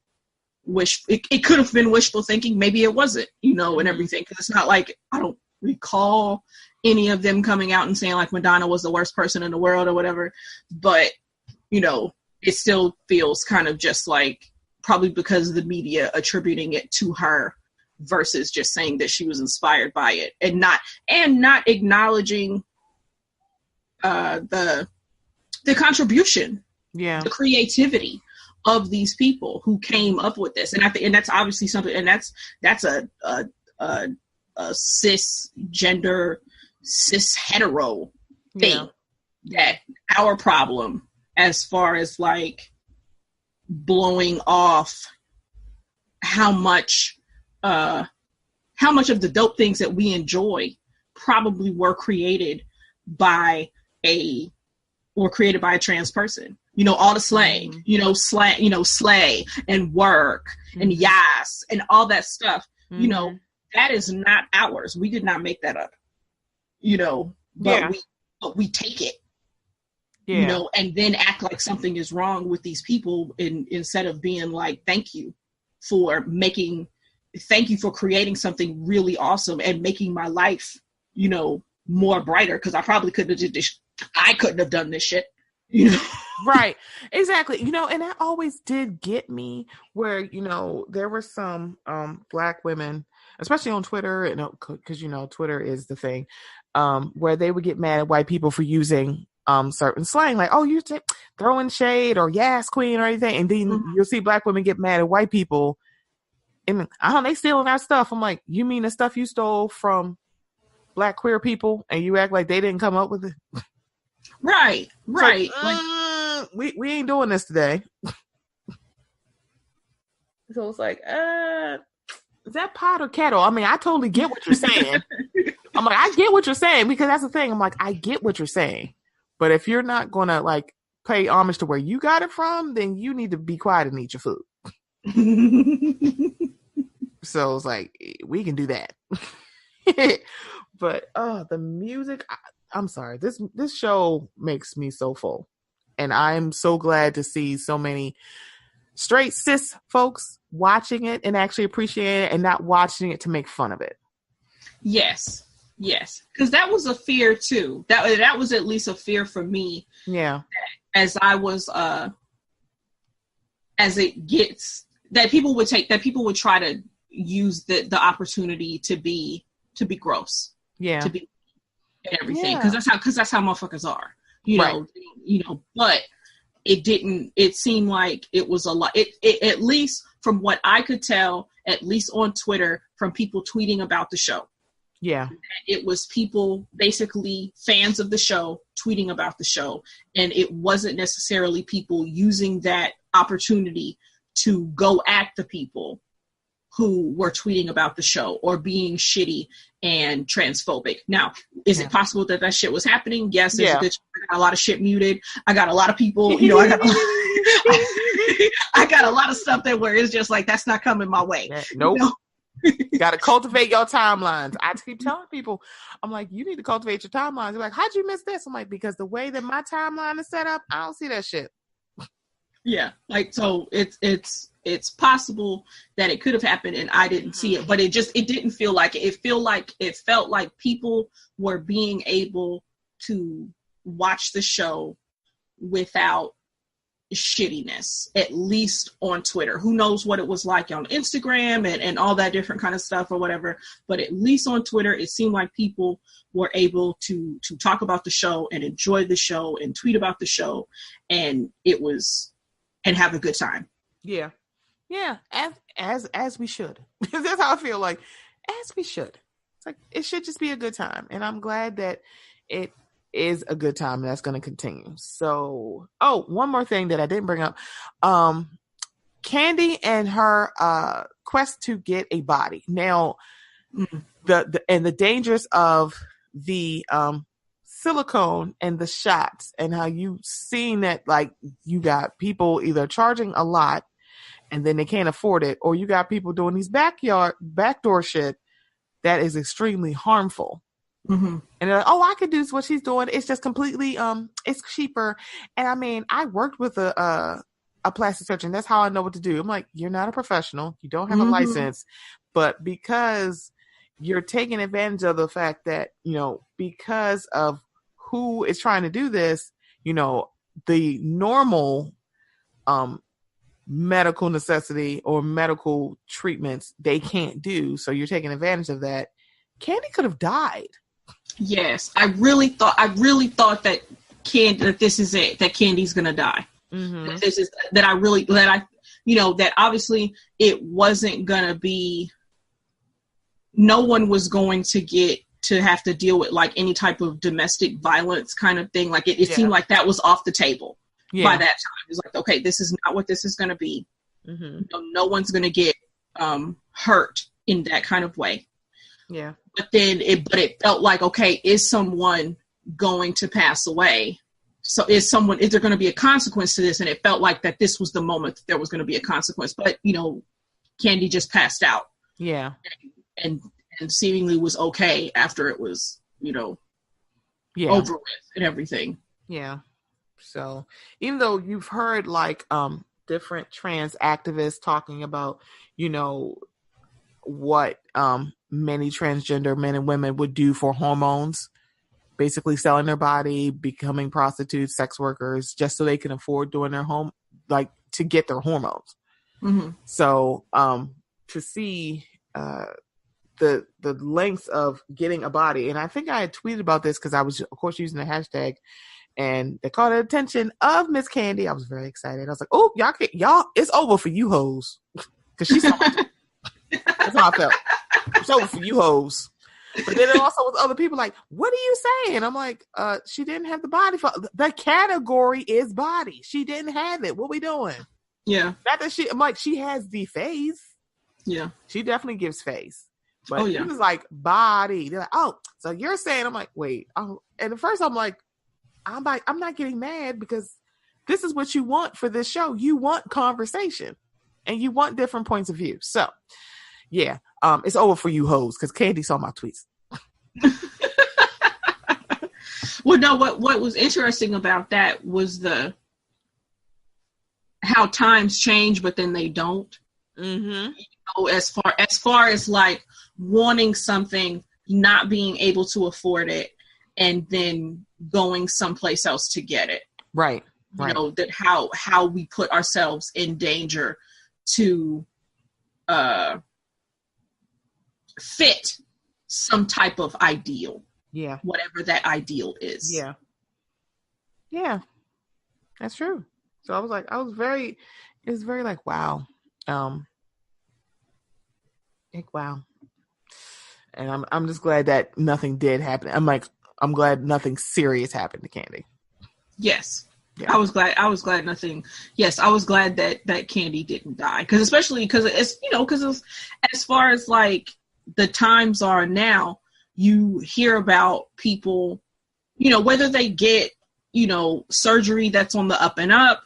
it could have been wishful thinking. Maybe it wasn't, and everything. Cause it's not like, I don't recall any of them coming out and saying like Madonna was the worst person in the world or whatever. But, it still feels kind of just like probably because of the media attributing it to her versus just saying that she was inspired by it and not acknowledging the contribution, the creativity of these people who came up with this. And that's obviously something, and that's a cisgender, cis hetero thing that our problem as far as like blowing off how much of the dope things that we enjoy probably were created by a trans person. All the slang, slay and work and yas and all that stuff, that is not ours. We did not make that up, but we take it. And then act like something is wrong with these people instead of being like, thank you for creating something really awesome and making my life, more brighter. Cause I probably couldn't have I couldn't have done this shit, Right. Exactly. And that always did get me where, there were some Black women, especially on Twitter, cause Twitter is the thing, where they would get mad at white people for using certain slang, like, oh, you're throwing shade or yes queen or anything, and then you'll see Black women get mad at white people and they stealing our stuff. I'm like, you mean the stuff you stole from Black queer people and you act like they didn't come up with it? Right. We ain't doing this today. So it's like, is that pot or kettle? I mean, I totally get what you're saying. I'm like, I get what you're saying, because that's the thing. I'm like, I get what you're saying. But if you're not going to like pay homage to where you got it from, then you need to be quiet and eat your food. So it's like, we can do that. But the music, I'm sorry. This show makes me so full. And I'm so glad to see so many straight cis folks watching it and actually appreciating it and not watching it to make fun of it. Yes. Yes, because that was a fear too. That was at least a fear for me. Yeah. As I was, as it gets that people would try to use the opportunity to be gross. Yeah. To be and everything because that's how motherfuckers are. You know. But it didn't. It seemed like it was a lot. It at least from what I could tell, at least on Twitter, from people tweeting about the show. Yeah. It was people, basically fans of the show, tweeting about the show. And it wasn't necessarily people using that opportunity to go at the people who were tweeting about the show or being shitty and transphobic. Now, is it possible that shit was happening? Yes, there's a good I got a lot of shit muted. I got a lot of people, I got a lot of stuff that where it's just like, that's not coming my way. Nope. Got to cultivate your timelines. I keep telling people, I'm like, you need to cultivate your timelines. They're like, how'd you miss this? I'm like, because the way that my timeline is set up, I don't see that shit. Yeah, like, so it's possible that it could have happened and I didn't see it, but it didn't feel like it. It felt like people were being able to watch the show without shittiness, at least on Twitter. Who knows what it was like on Instagram and all that different kind of stuff or whatever, but at least on Twitter it seemed like people were able to talk about the show and enjoy the show and tweet about the show and have a good time. Yeah as we should. That's how I feel, like as we should. It's like it should just be a good time, and I'm glad that it is a good time, and that's going to continue. So, one more thing that I didn't bring up. Kandi and her quest to get a body. Now, the dangers of the silicone and the shots, and how you seen that, like, you got people either charging a lot and then they can't afford it, or you got people doing these backdoor shit that is extremely harmful. And they're like, I could do what she's doing. It's just completely, it's cheaper. And I mean, I worked with a plastic surgeon. That's how I know what to do. I'm like, you're not a professional. You don't have a license, but because you're taking advantage of the fact that, because of who is trying to do this, the normal, medical necessity or medical treatments they can't do. So you're taking advantage of that. Kandi could have died. Yes, I really thought that this is it. That Candy's gonna die. That obviously it wasn't gonna be. No one was going to have to deal with like any type of domestic violence kind of thing. Like it seemed like that was off the table by that time. It was like, okay, this is not what this is gonna be. No one's gonna get hurt in that kind of way. Yeah. But then it felt like, okay, is someone going to pass away? So is there going to be a consequence to this? And it felt like that this was the moment that there was going to be a consequence. But, Kandi just passed out. Yeah. And seemingly was okay after it was, over with and everything. Yeah. So even though you've heard like different trans activists talking about, what many transgender men and women would do for hormones, basically selling their body, becoming prostitutes, sex workers, just so they can afford doing their to get their hormones. So to see the lengths of getting a body, and I think I had tweeted about this because I was, of course, using the hashtag, and they caught the attention of Miss Kandi. I was very excited. I was like, "Oh, y'all, it's over for you hoes," because she's so much. That's how I felt. It's over for you hoes. But then there also was other people like, what are you saying? I'm like, she didn't have the body. The category is body. She didn't have it. What we doing? Yeah. Not that I'm like, she has the face. Yeah. She definitely gives face. But he was like, body. They're like, so you're saying, I'm like, wait. And at first I'm like, I'm not getting mad because this is what you want for this show. You want conversation and you want different points of view. So yeah, it's over for you hoes because Kandi saw my tweets. Well, no, what was interesting about that was how times change, but then they don't. As far as like wanting something not being able to afford it and then going someplace else to get it. Right. You know, that how we put ourselves in danger to fit some type of ideal. Yeah. Whatever that ideal is. Yeah. Yeah. That's true. So it was very like, wow. Like, wow. And I'm just glad that nothing did happen. I'm glad nothing serious happened to Candy. Yes. Yeah. I was glad nothing. Yes, I was glad that Candy didn't die. Especially because as far as like the times are now, you hear about people, whether they get, surgery that's on the up and up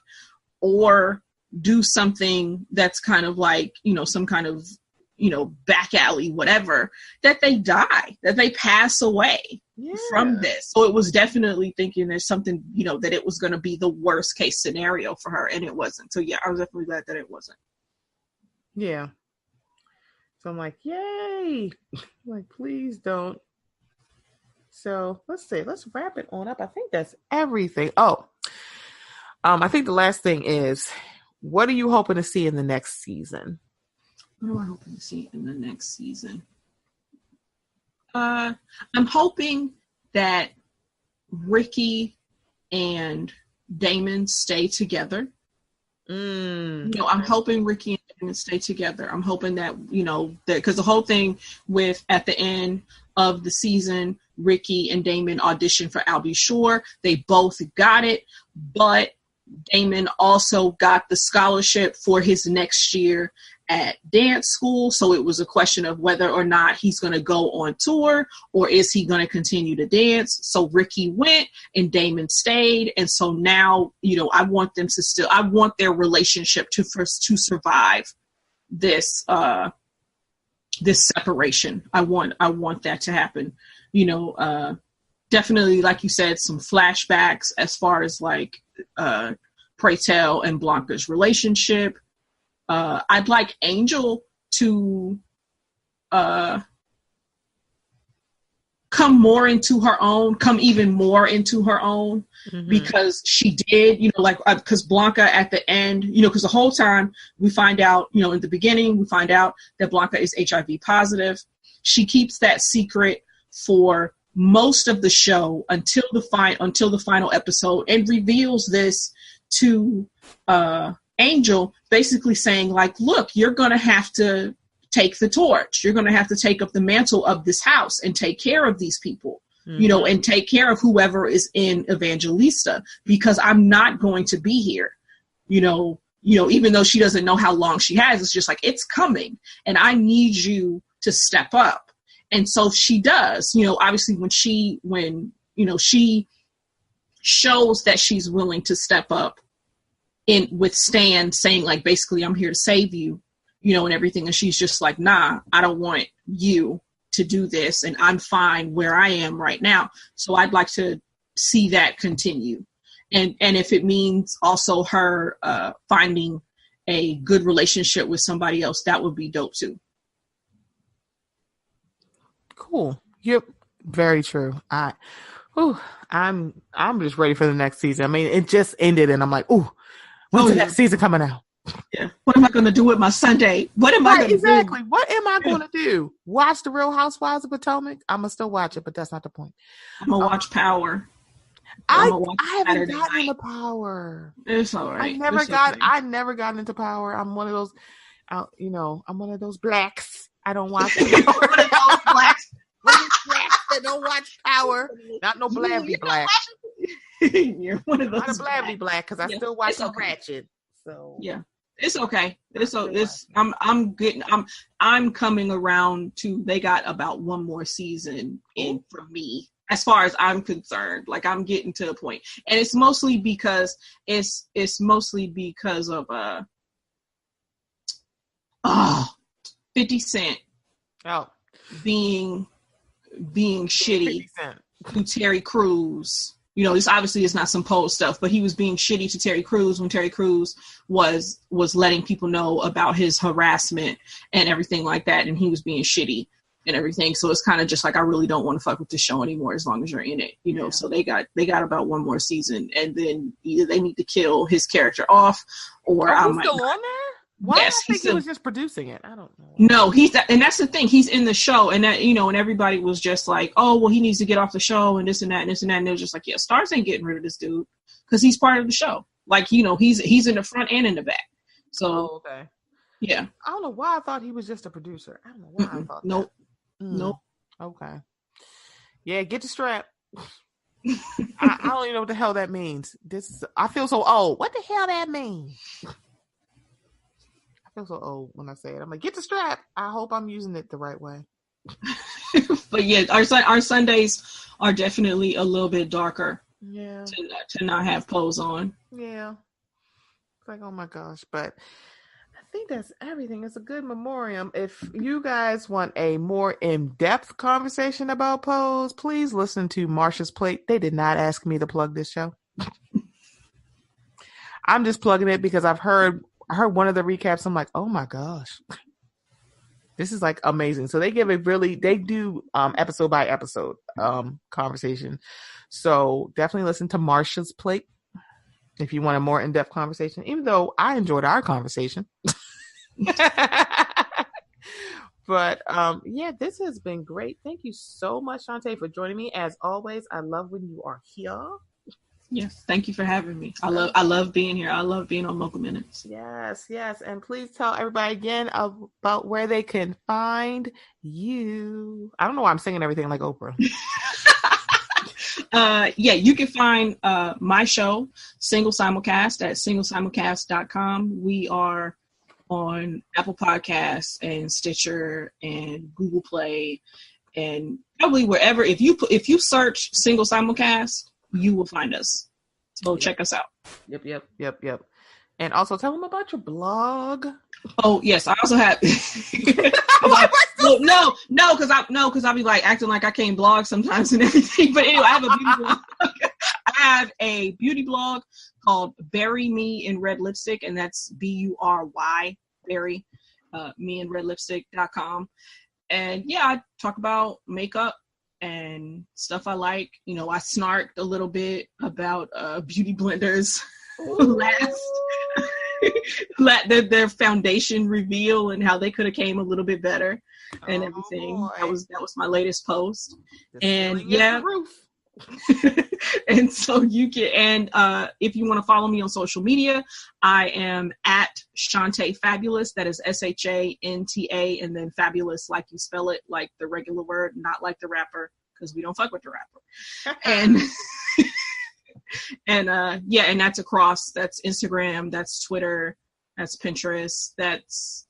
or do something that's kind of like, some kind of, back alley, whatever, that they die, that they pass away from this. So it was definitely thinking there's something, that it was going to be the worst case scenario for her, and it wasn't. So yeah, I was definitely glad that it wasn't. Yeah. So I'm like, yay. Like, please don't. So let's wrap it on up. I think that's everything. Oh, I think the last thing is, what are you hoping to see in the next season? What am I hoping to see in the next season? I'm hoping that Ricky and Damon stay together. I'm hoping Ricky and Damon stay together. I'm hoping that, because the whole thing with at the end of the season, Ricky and Damon auditioned for Albie Shore. They both got it, but Damon also got the scholarship for his next year at dance school. So it was a question of whether or not he's going to go on tour or is he going to continue to dance. So Ricky went and Damon stayed. And so now, I want them to I want their relationship to survive this, this separation. I want that to happen. Definitely, like you said, some flashbacks as far as like, Pray Tell and Blanca's relationship. I'd like Angel to come even more into her own, because she did, because Blanca at the end, because the whole time we find out, in the beginning, we find out that Blanca is HIV positive. She keeps that secret for most of the show until the final episode, and reveals this to Angel, basically saying like, look, you're going to have to take the torch. You're going to have to take up the mantle of this house and take care of these people, and take care of whoever is in Evangelista, because I'm not going to be here, even though she doesn't know how long she has. It's just like, it's coming and I need you to step up. And so she does, obviously when she shows that she's willing to step up with Stan saying like, basically, I'm here to save you, and everything. And she's just like, nah, I don't want you to do this. And I'm fine where I am right now. So I'd like to see that continue. And if it means also her finding a good relationship with somebody else, that would be dope too. Cool. Yep. Very true. I'm just ready for the next season. I mean, it just ended and I'm like, ooh, when's the next season coming out? Yeah. What am I going to do with my Sunday? What am I going to do? Exactly. What am I going to do? Watch The Real Housewives of Potomac? I'm going to still watch it, but that's not the point. I'm going to watch Power. I haven't gotten into Power. It's all right. I never got into Power. I'm one of those, I'm one of those blacks. I don't watch it. One of those blacks that don't watch Power. Not no blabby black. You're one of those. Not a blabby black, because I still watch Ratchet. So yeah, it's okay. I'm coming around to. They got about one more season in for me, as far as I'm concerned. Like, I'm getting to the point, and it's mostly because of 50 Cent being shitty to Terry Crews. This obviously is not some pole stuff, but he was being shitty to Terry Crews when Terry Crews was letting people know about his harassment and everything like that, and he was being shitty and everything. So it's kind of just like, I really don't want to fuck with the show anymore as long as you're in it, you know. So they got about one more season, and then either they need to kill his character off, or he's still on there? Why yes, I think he was just producing it? I don't know. No, and that's the thing. He's in the show, and that, you know, and everybody was just like, oh, well, he needs to get off the show, and this and that, and this and that. And it was just like, yeah, Stars ain't getting rid of this dude because he's part of the show. Like, you know, he's in the front and in the back. So, okay. Yeah. I don't know why I thought he was just a producer. I don't know why I thought nope. that. Nope. Okay. Yeah, get the strap. I don't even know what the hell that means. I feel so old. What the hell that mean? I feel so old when I say it. I'm like, get the strap. I hope I'm using it the right way. But yeah, our Sundays are definitely a little bit darker. Yeah. To not have clothes on. Yeah. It's like, oh my gosh. But I think that's everything. It's a good memoriam. If you guys want a more in-depth conversation about Pose, please listen to Marsha's Plate. They did not ask me to plug this show. I'm just plugging it because I heard one of the recaps. I'm like, oh my gosh, this is like amazing. So they do episode by episode conversation. So definitely listen to Marsha's Plate if you want a more in-depth conversation, even though I enjoyed our conversation. But yeah, this has been great. Thank you so much, Shanta, for joining me. As always, I love when you are here. Yes, thank you for having me. I love being here. I love being on Mocha Minutes. Yes. And please tell everybody again about where they can find you. I don't know why I'm singing everything like Oprah. Yeah, you can find my show, Single Simulcast, at singlesimulcast.com. We are on Apple Podcasts and Stitcher and Google Play and probably wherever. If you search Single Simulcast, you will find us. So check us out. Yep. And also tell them about your blog. Oh yes, I also have. Because I'll be like acting like I can't blog sometimes and everything. But anyway, I have a beauty blog. I have a beauty blog called Bury Me in Red Lipstick, and that's BURY, Bury me in red lipstick.com. And yeah, I talk about makeup and stuff I like. You know, I snarked a little bit about beauty blenders their foundation reveal and how they could have came a little bit better and everything. Boy. That was my latest post. And yeah. And so you can, if you want to follow me on social media, I am at Shanta Fabulous. That is SHANTA and then fabulous like you spell it, like the regular word, not like the rapper, because we don't fuck with the rapper. And that's across, that's Instagram, that's Twitter, that's Pinterest, that's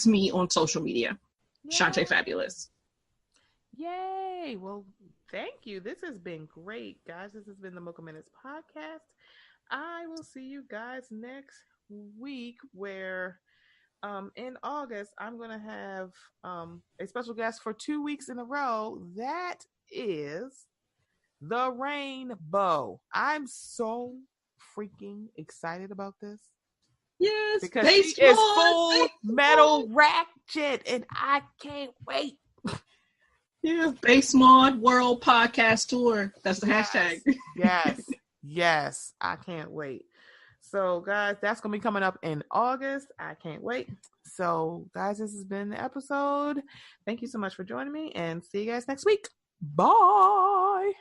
me on social media. Yay. Shanta Fabulous. Yay. Well, thank you. This has been great, guys. This has been the Mocha Minutes podcast. I will see you guys next week where in August I'm going to have a special guest for 2 weeks in a row. That is the Rainbow. I'm so freaking excited about this. Yes, because she is full metal ratchet and I can't wait. Yeah, Base Mod World Podcast Tour. That's the hashtag. Yes. I can't wait. So, guys, that's going to be coming up in August. I can't wait. So, guys, this has been the episode. Thank you so much for joining me and see you guys next week. Bye.